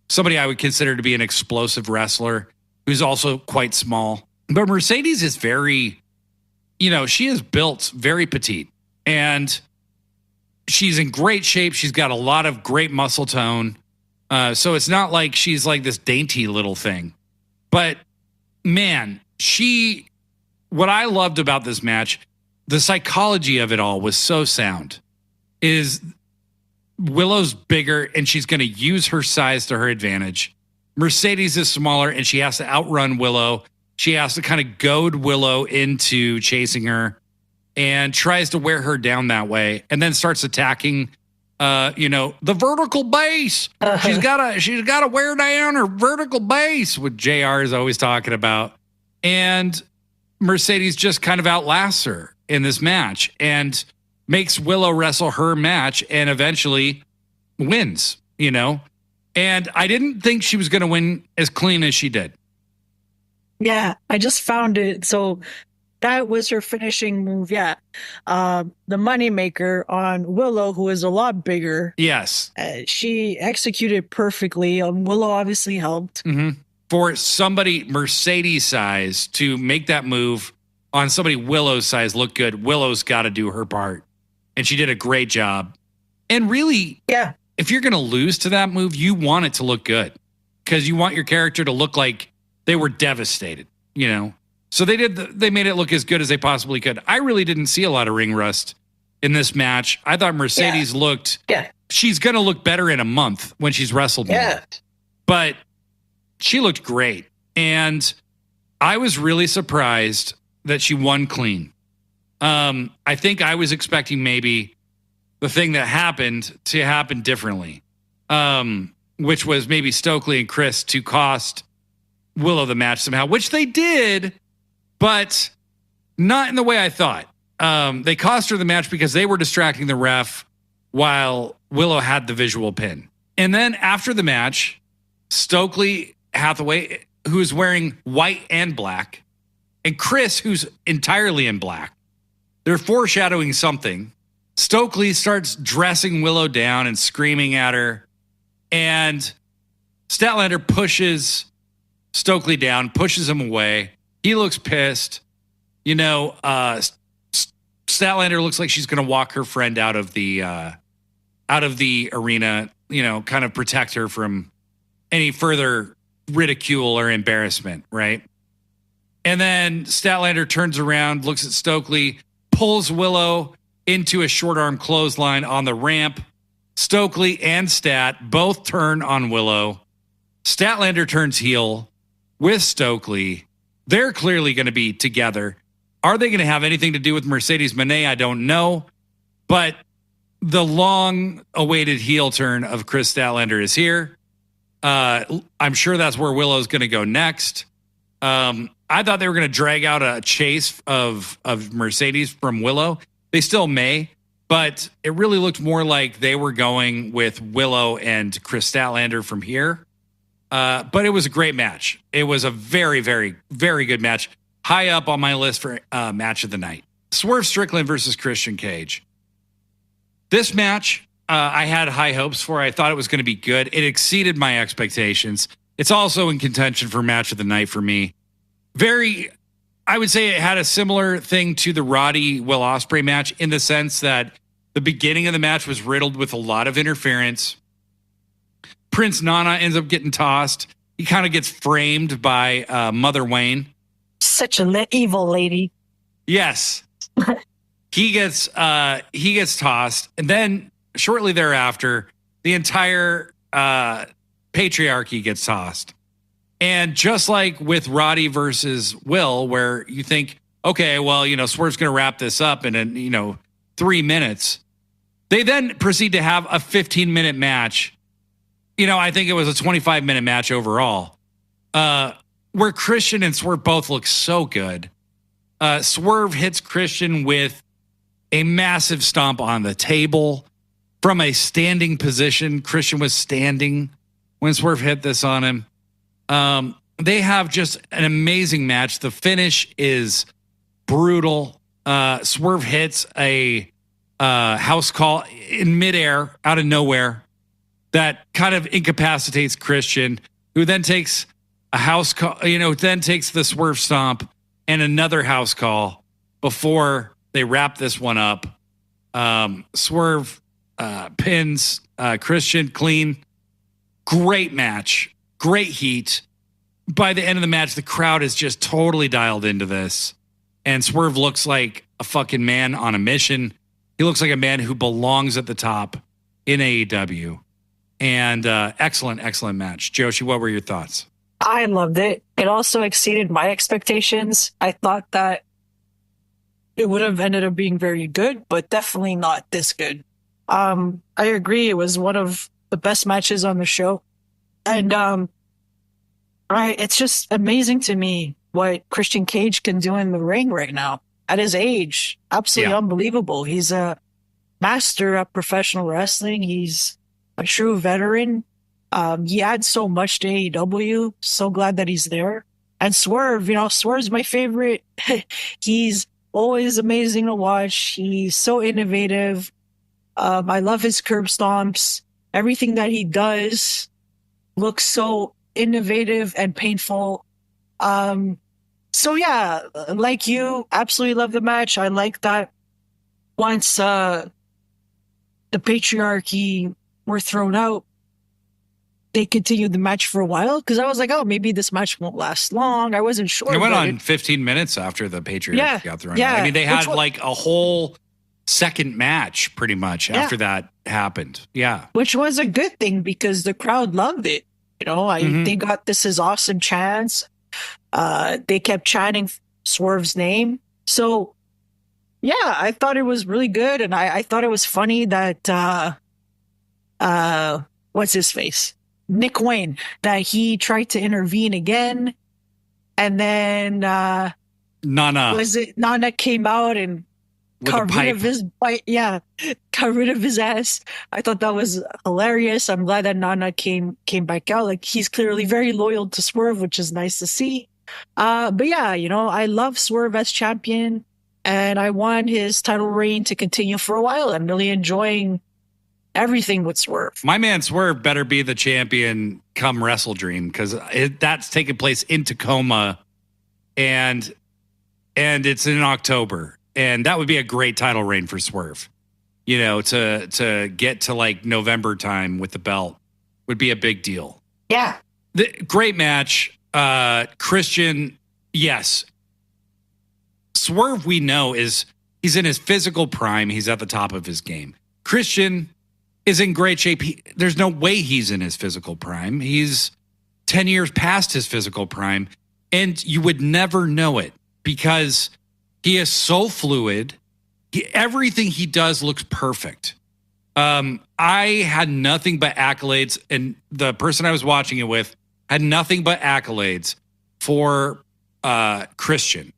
somebody I would consider to be an explosive wrestler who's also quite small. But Mercedes is very, she is built very petite, and she's in great shape. She's got a lot of great muscle tone. So it's not like she's like this dainty little thing. But man, what I loved about this match, the psychology of it all was so sound, is Willow's bigger and she's going to use her size to her advantage. Mercedes is smaller and she has to outrun Willow. She has to kind of goad Willow into chasing her and tries to wear her down that way, and then starts attacking the vertical base. She's gotta wear down her vertical base, what JR is always talking about. And Mercedes just kind of outlasts her in this match and makes Willow wrestle her match and eventually wins, And I didn't think she was going to win as clean as she did. Yeah, I just found it. So that was her finishing move. Yeah. The moneymaker on Willow, who is a lot bigger. Yes. She executed perfectly. Willow obviously helped. Mm-hmm. For somebody Mercedes size to make that move on somebody Willow's size look good, Willow's got to do her part. And she did a great job. And really, yeah, if you're going to lose to that move, you want it to look good because you want your character to look like they were devastated, So they made it look as good as they possibly could. I really didn't see a lot of ring rust in this match. I thought Mercedes looked, she's going to look better in a month when she's wrestled more. But she looked great. And I was really surprised that she won clean. I think I was expecting maybe the thing that happened to happen differently, which was maybe Stokely and Chris to cost Willow the match somehow, which they did, but not in the way I thought. They cost her the match because they were distracting the ref while Willow had the visual pin. And then after the match, Stokely Hathaway, who's wearing white and black, and Chris, who's entirely in black, they're foreshadowing something. Stokely starts dressing Willow down and screaming at her, and Statlander pushes Stokely down, pushes him away. He looks pissed. Statlander looks like she's going to walk her friend out of the arena, kind of protect her from any further ridicule or embarrassment, right? And then Statlander turns around, looks at Stokely, pulls Willow into a short arm clothesline on the ramp. Stokely and Stat both turn on Willow. Statlander turns heel with Stokely. They're clearly going to be together. Are they going to have anything to do with Mercedes Moné? I don't know. But the long-awaited heel turn of Chris Statlander is here. I'm sure that's where Willow's going to go next. I thought they were going to drag out a chase of Mercedes from Willow. They still may, but it really looked more like they were going with Willow and Chris Statlander from here. But it was a great match. It was a very, very, very good match. High up on my list for match of the night. Swerve Strickland versus Christian Cage. This match, I had high hopes for. I thought it was going to be good. It exceeded my expectations. It's also in contention for match of the night for me. I would say it had a similar thing to the Roddy Will Ospreay match in the sense that the beginning of the match was riddled with a lot of interference. Prince Nana ends up getting tossed. He kind of gets framed by Mother Wayne. Such a evil lady. Yes. He gets tossed. And then shortly thereafter, the entire patriarchy gets tossed. And just like with Roddy versus Will, where you think, okay, well, Swerve's going to wrap this up and then, 3 minutes. They then proceed to have a 15-minute match. I think it was a 25-minute match overall, where Christian and Swerve both look so good. Swerve hits Christian with a massive stomp on the table from a standing position. Christian was standing when Swerve hit this on him. They have just an amazing match. The finish is brutal. Swerve hits a house call in midair out of nowhere that kind of incapacitates Christian, who then takes a house call, then takes the Swerve stomp and another house call before they wrap this one up. Swerve pins Christian clean. Great match. Great heat. By the end of the match, the crowd is just totally dialed into this. And Swerve looks like a fucking man on a mission. He looks like a man who belongs at the top in AEW. And excellent, excellent match. Joshi, what were your thoughts? I loved it. It also exceeded my expectations. I thought that it would have ended up being very good, but definitely not this good. I agree. It was one of the best matches on the show. And it's just amazing to me what Christian Cage can do in the ring right now at his age. Absolutely unbelievable. He's a master at professional wrestling. He's a true veteran. He adds so much to AEW. So glad that he's there. And Swerve, Swerve's my favorite. He's always amazing to watch. He's so innovative. I love his curb stomps. Everything that he does looks so innovative and painful. So yeah, like you, absolutely love the match. I like that once the patriarchy were thrown out, they continued the match for a while, because I was like, oh, maybe this match won't last long. I wasn't sure. It went on 15 minutes after the patriarchy got thrown out. I mean, they had like a whole second match pretty much after that happened. Yeah. Which was a good thing because the crowd loved it. They got "This is awesome" chants. They kept chanting Swerve's name. So, yeah, I thought it was really good. And I thought it was funny that, what's his face? Nick Wayne, that he tried to intervene again. And then, Nana came out and got rid of his got rid of his ass. I thought that was hilarious. I'm glad that Nana came back out. Like, he's clearly very loyal to Swerve, which is nice to see. But yeah, I love Swerve as champion, and I want his title reign to continue for a while. I'm really enjoying everything with Swerve. My man Swerve better be the champion come Wrestle Dream, because that's taking place in Tacoma, and it's in October. And that would be a great title reign for Swerve. To get to like November time with the belt would be a big deal. Yeah. Great match. Christian, yes. Swerve, we know, he's in his physical prime. He's at the top of his game. Christian is in great shape. There's no way he's in his physical prime. He's 10 years past his physical prime. And you would never know it because he is so fluid. Everything he does looks perfect. I had nothing but accolades, and the person I was watching it with had nothing but accolades for Christian.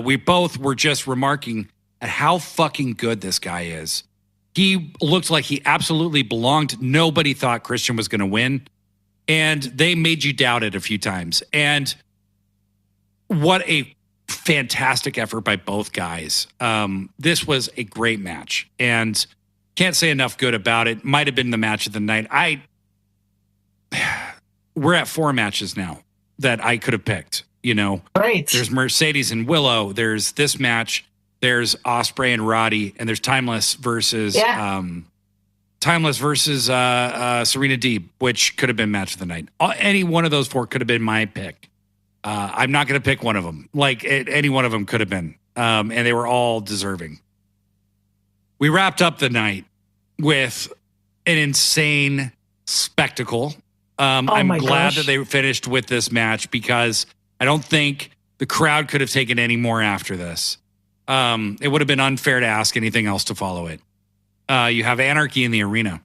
We both were just remarking at how fucking good this guy is. He looked like he absolutely belonged. Nobody thought Christian was going to win, and they made you doubt it a few times. And what a fantastic effort by both guys. This was a great match, and can't say enough good about it. Might have been the match of the night. We're at 4 matches now that I could have picked. Right. There's Mercedes and Willow. There's this match. There's Osprey and Roddy, and there's Timeless versus Serena Deeb, which could have been match of the night. Any one of those 4 could have been my pick. I'm not going to pick one of them. Like, any one of them could have been. And they were all deserving. We wrapped up the night with an insane spectacle. I'm glad that they finished with this match because I don't think the crowd could have taken any more after this. It would have been unfair to ask anything else to follow it. You have Anarchy in the arena.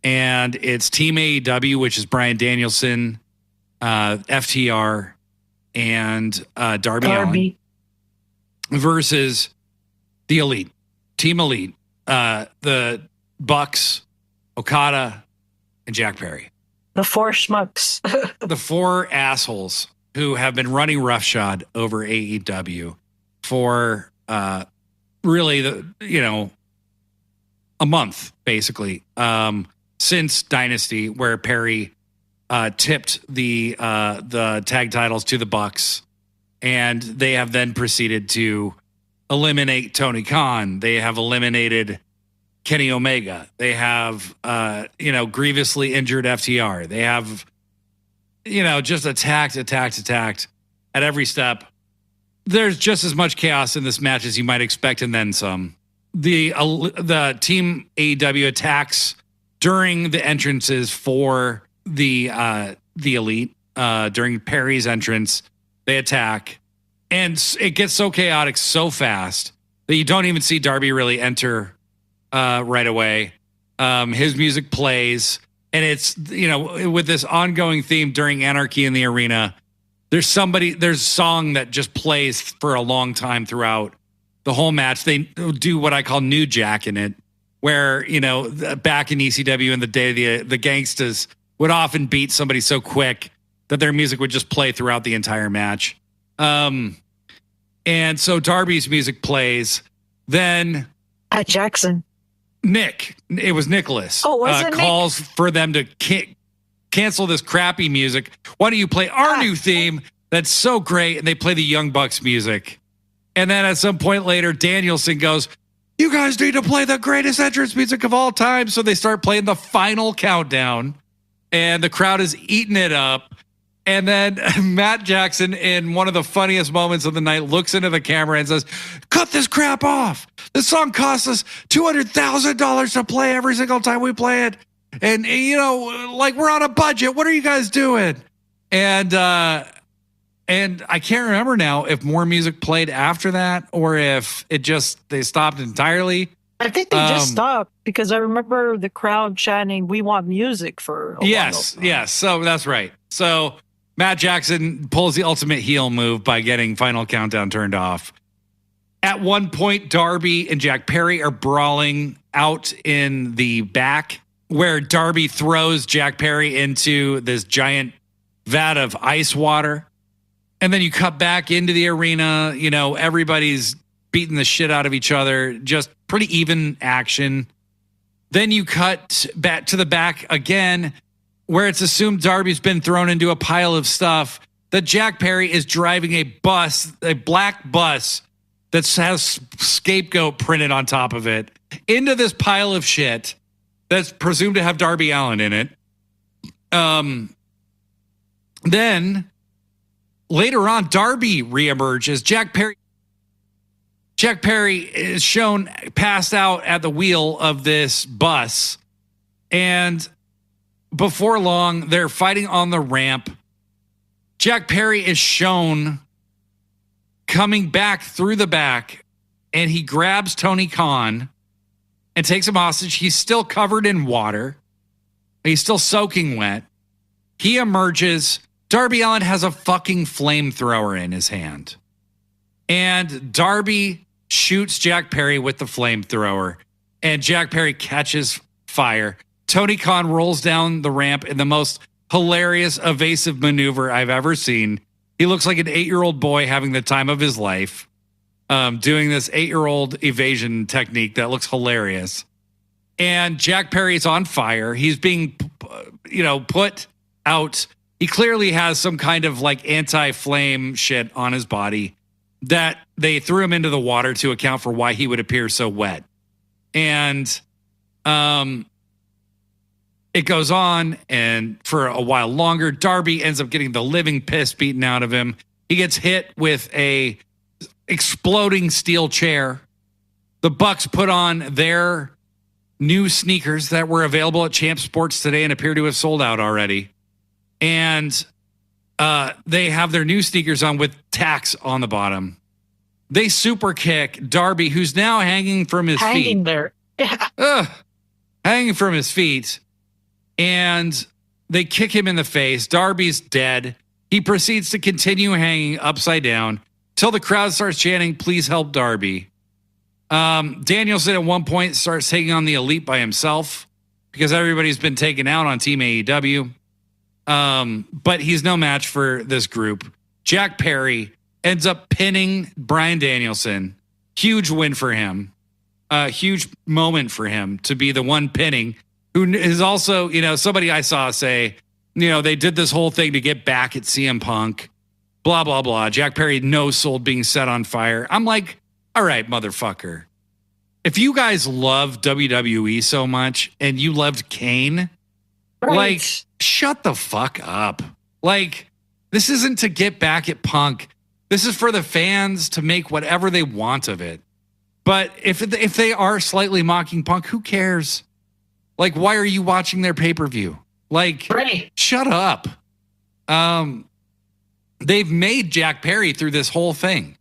And it's Team AEW, which is Bryan Danielson, FTR, and Darby Allin versus the Elite, Team Elite, the Bucks, Okada, and Jack Perry. The four schmucks. The four assholes who have been running roughshod over AEW for really a month, basically, since Dynasty, where Perry tipped the tag titles to the Bucks, and they have then proceeded to eliminate Tony Khan. They have eliminated Kenny Omega. They have grievously injured FTR. They have just attacked at every step. There's just as much chaos in this match as you might expect, and then some. The Team AEW attacks during the entrances for the Elite. During Perry's entrance, they attack, and it gets so chaotic so fast that you don't even see Darby really enter right away. His music plays, and it's with this ongoing theme during Anarchy in the arena. There's a song that just plays for a long time throughout the whole match. They do what I call New Jack in it, where, back in ECW in the day, the gangsters would often beat somebody so quick that their music would just play throughout the entire match. And so Darby's music plays. Then at Jackson, it was Nicholas. Oh, was it calls Nick? For them to cancel this crappy music. Why don't you play our new theme that's so great? And they play the Young Bucks music. And then at some point later, Danielson goes, you guys need to play the greatest entrance music of all time. So they start playing the final countdown, and the crowd is eating it up. And then Matt Jackson, in one of the funniest moments of the night, looks into the camera and says, cut this crap off. This song costs us $200,000 to play every single time we play it. And, we're on a budget. What are you guys doing? And I can't remember now if more music played after that or if they stopped entirely. I think they just stopped because I remember the crowd chanting, we want music for a while. Yes. So that's right. So Matt Jackson pulls the ultimate heel move by getting Final Countdown turned off. At one point, Darby and Jack Perry are brawling out in the back, where Darby throws Jack Perry into this giant vat of ice water. And then you cut back into the arena, everybody's beating the shit out of each other, just pretty even action. Then you cut back to the back again, where it's assumed Darby's been thrown into a pile of stuff, that Jack Perry is driving a black bus that has scapegoat printed on top of it, into this pile of shit that's presumed to have Darby Allin in it. Then later on, Darby reemerges. Jack Perry is shown passed out at the wheel of this bus. And before long, they're fighting on the ramp. Jack Perry is shown coming back through the back, and he grabs Tony Khan and takes him hostage. He's still covered in water. He's still soaking wet. He emerges. Darby Allin has a fucking flamethrower in his hand. And Darby shoots Jack Perry with the flamethrower, and Jack Perry catches fire. Tony Khan rolls down the ramp in the most hilarious, evasive maneuver I've ever seen. He looks like an 8-year-old boy having the time of his life, doing this 8-year-old evasion technique that looks hilarious. And Jack Perry's on fire. He's being, put out. He clearly has some kind of anti-flame shit on his body that they threw him into the water to account for why he would appear so wet. And it goes on, and for a while longer, Darby ends up getting the living piss beaten out of him. He gets hit with a exploding steel chair. The Bucks put on their new sneakers that were available at Champ Sports today and appear to have sold out already. And they have their new sneakers on with tacks on the bottom. They super kick Darby, who's now hanging from his feet. Hanging there. Yeah. Hanging from his feet. And they kick him in the face. Darby's dead. He proceeds to continue hanging upside down till the crowd starts chanting, "Please help Darby." Danielson at one point starts taking on the Elite by himself because everybody's been taken out on Team AEW. But he's no match for this group. Jack Perry ends up pinning Bryan Danielson. Huge win for him. A huge moment for him to be the one pinning, who is also, somebody I saw say, they did this whole thing to get back at CM Punk, blah, blah, blah. Jack Perry no-sold being set on fire. I'm like, all right, motherfucker. If you guys love WWE so much and you loved Kane, like, shut the fuck up. Like, this isn't to get back at Punk. This is for the fans to make whatever they want of it. But if they are slightly mocking Punk, who cares? Like, why are you watching their pay-per-view? Like, shut up. They've made Jack Perry through this whole thing.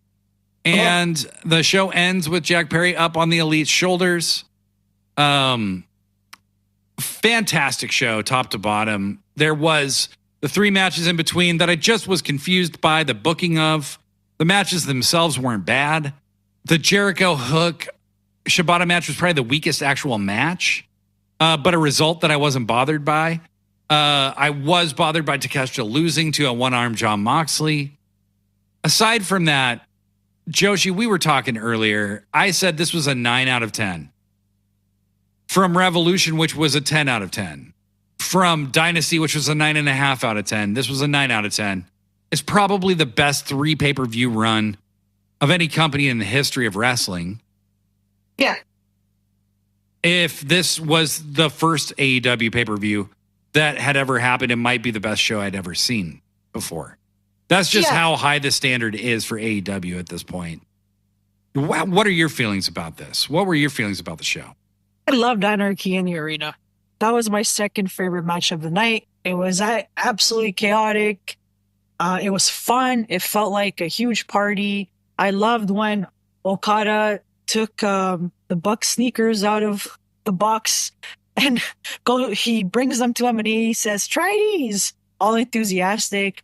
And the show ends with Jack Perry up on the Elite's shoulders. Fantastic show, top to bottom. There was the 3 matches in between that I just was confused by the booking of. The matches themselves weren't bad. The Jericho Hook Shibata match was probably the weakest actual match, but a result that I wasn't bothered by. I was bothered by Takeshita losing to a one-armed Jon Moxley. Aside from that, Joshi, we were talking earlier. I said this was a 9 out of 10. From Revolution, which was a 10 out of 10. From Dynasty, which was a 9.5 out of 10. This was a 9 out of 10. It's probably the best 3 pay-per-view run of any company in the history of wrestling. Yeah. If this was the first AEW pay-per-view that had ever happened, it might be the best show I'd ever seen before. That's just how high the standard is for AEW at this point. What are your feelings about this? What were your feelings about the show? I loved Anarchy in the arena. That was my second favorite match of the night. It was absolutely chaotic. It was fun. It felt like a huge party. I loved when Okada took the Buck sneakers out of the box and he brings them to him and he says, "Try these." All enthusiastic.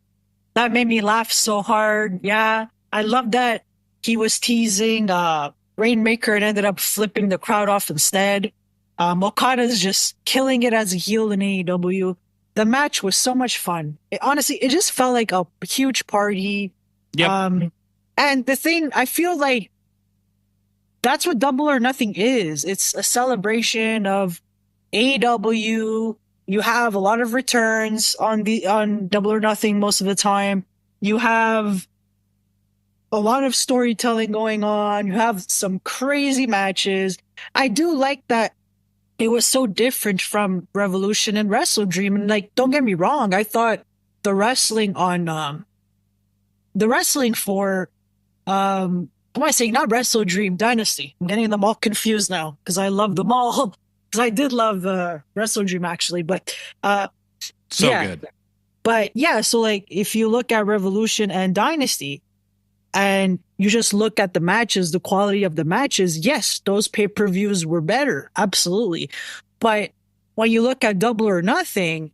That made me laugh so hard. Yeah, I love that he was teasing Rainmaker and ended up flipping the crowd off instead. Okada's just killing it as a heel in AEW. The match was so much fun. Honestly, it just felt like a huge party. Yep. And the thing, I feel like that's what Double or Nothing is. It's a celebration of AEW. You have a lot of returns on Double or Nothing most of the time. You have a lot of storytelling going on. You have some crazy matches. I do like that it was so different from Revolution and Wrestle Dream. And like, don't get me wrong, I thought the wrestling on for what am I saying? Not Wrestle Dream, Dynasty. I'm getting them all confused now because I love them all. Because I did love Wrestle Dream actually, but good. But yeah, so like if you look at Revolution and Dynasty, and you just look at the matches, the quality of the matches, yes, those pay-per-views were better, absolutely. But when you look at Double or Nothing,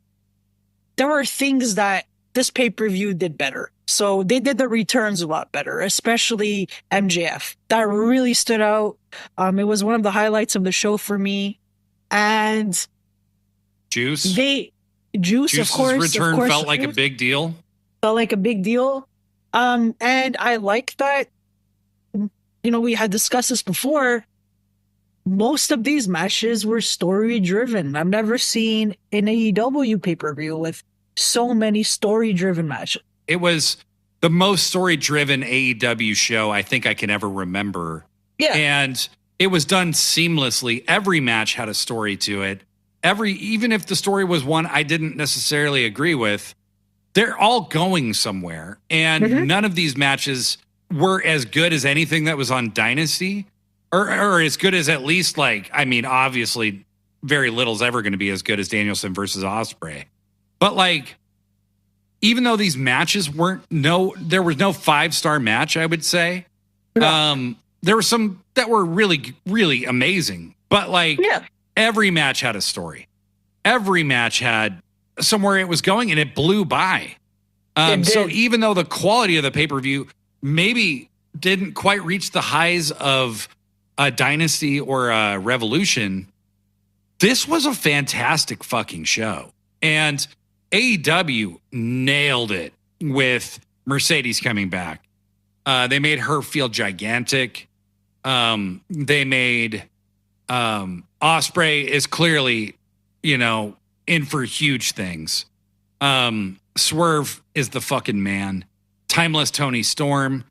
there were things that this pay-per-view did better. So they did the returns a lot better, especially MJF. That really stood out. It was one of the highlights of the show for me. And Juice, of course, return felt like a big deal. Felt like a big deal. And I like that, we had discussed this before. Most of these matches were story driven. I've never seen an AEW pay-per-view with so many story driven matches. It was the most story driven AEW show I think I can ever remember. Yeah. And it was done seamlessly. Every match had a story to it. Even if the story was one I didn't necessarily agree with, they're all going somewhere. And none of these matches were as good as anything that was on Dynasty, or as good as at least obviously very little is ever going to be as good as Danielson versus Ospreay. But even though these matches there was no 5-star match, I would say, There were some that were really, really amazing, but like every match had a story. Every match had somewhere it was going, and it blew by. So even though the quality of the pay-per-view maybe didn't quite reach the highs of a Dynasty or a Revolution, this was a fantastic fucking show. And AEW nailed it with Mercedes coming back. They made her feel gigantic. They made Ospreay is clearly, in for huge things. Swerve is the fucking man. Timeless Tony Storm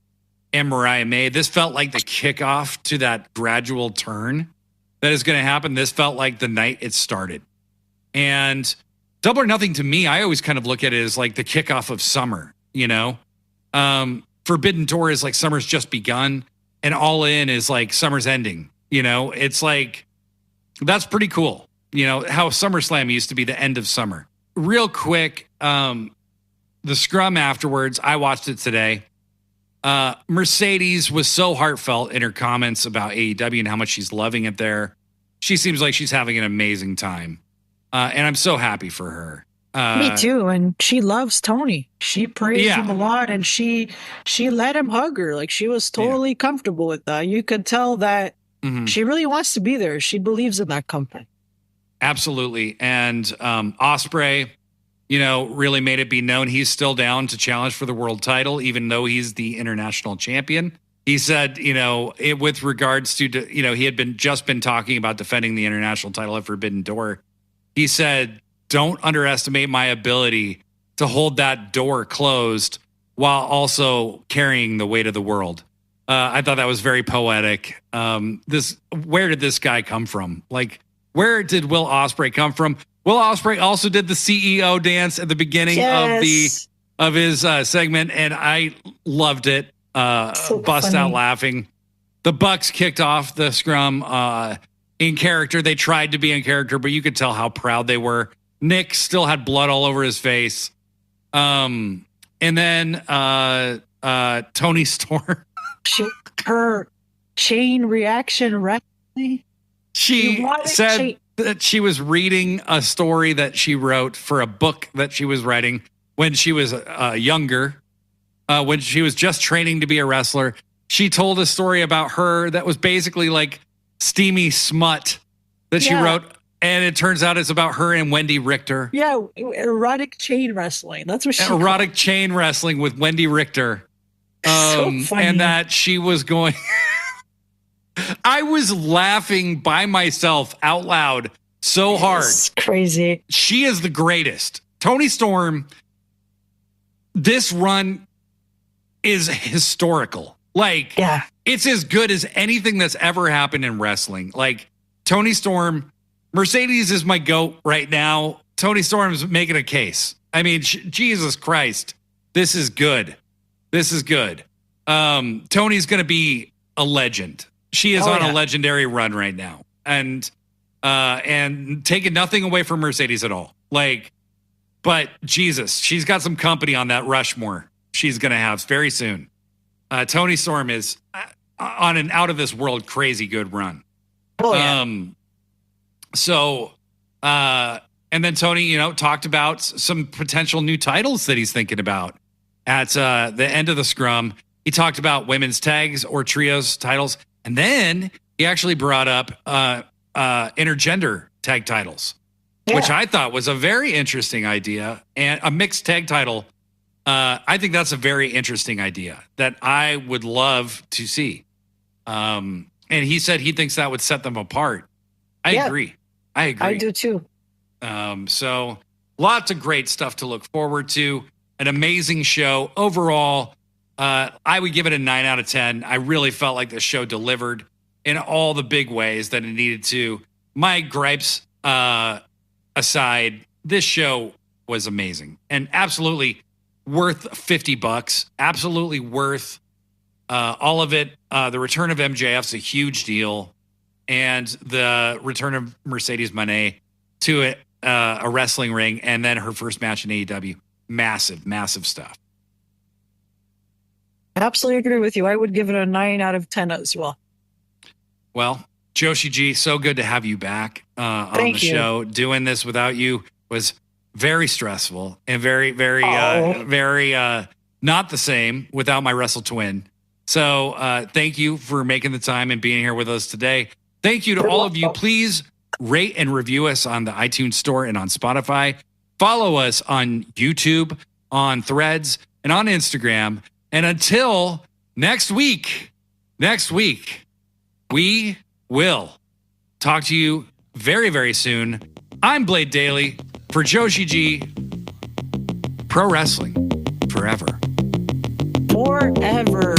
and Mariah May. This felt like the kickoff to that gradual turn that is going to happen. This felt like the night it started. And Double or Nothing to me, I always kind of look at it as like the kickoff of summer, Forbidden Door is like summer's just begun, and All In is like summer's ending. It's like, that's pretty cool. How SummerSlam used to be the end of summer. Real quick, the scrum afterwards, I watched it today. Mercedes was so heartfelt in her comments about AEW and how much she's loving it there. She seems like she's having an amazing time. And I'm so happy for her. Me too. And she loves Tony. She praised him a lot, and she let him hug her. Like, she was totally comfortable with that. You could tell that she really wants to be there. She believes in that company. Absolutely. And Ospreay, really made it be known he's still down to challenge for the world title, even though he's the international champion. He said, with regards to, he had just been talking about defending the international title at Forbidden Door. He said, don't underestimate my ability to hold that door closed while also carrying the weight of the world. I thought that was very poetic. Where did this guy come from? Like, where did Will Ospreay come from? Will Ospreay also did the CEO dance at the beginning of his segment, and I loved it. So bust funny. Out laughing. The Bucks kicked off the scrum in character. They tried to be in character, but you could tell how proud they were. Nick still had blood all over his face. And then Tony Storm. Her chain reaction wrestling. She said that she was reading a story that she wrote for a book that she was writing when she was younger, when she was just training to be a wrestler. She told a story about her that was basically like steamy smut that she wrote. And it turns out it's about her and Wendy Richter. Yeah, erotic chain wrestling. That's what she erotic called. Chain wrestling with Wendy Richter. So funny. And that she was going... I was laughing by myself out loud so hard. It's crazy. She is the greatest. Tony Storm, this run is historical. Like, it's as good as anything that's ever happened in wrestling. Like, Tony Storm, Mercedes is my GOAT right now. Tony Storm's making a case. I mean, Jesus Christ, this is good. This is good. Tony's going to be a legend. She is on a legendary run right now, and taking nothing away from Mercedes at all. Like, but Jesus, she's got some company on that Rushmore she's going to have very soon. Tony Storm is on an out of this world crazy good run. And then Tony, talked about some potential new titles that he's thinking about at the end of the scrum. He talked about women's tags or trios titles. And then he actually brought up intergender tag titles, which I thought was a very interesting idea, and a mixed tag title. I think that's a very interesting idea that I would love to see. And he said he thinks that would set them apart. I agree. I do too. So lots of great stuff to look forward to. An amazing show overall. I would give it a 9 out of 10. I really felt like the show delivered in all the big ways that it needed to. My gripes aside, this show was amazing and absolutely worth $50. Absolutely worth all of it. The return of MJF's a huge deal, and the return of Mercedes Moné to a wrestling ring, and then her first match in AEW. Massive, massive stuff. I absolutely agree with you. I would give it a 9 out of 10 as well. Well, Joshi G, so good to have you back on Thank the you. show. Doing this without you was very stressful and very, very, not the same without my wrestle twin. So thank you for making the time and being here with us today. Thank you to all of you. Please rate and review us on the iTunes Store and on Spotify. Follow us on YouTube, on Threads, and on Instagram. And until next week, we will talk to you very, very soon. I'm Blade Daly for Joshi G. Pro Wrestling Forever. Forever.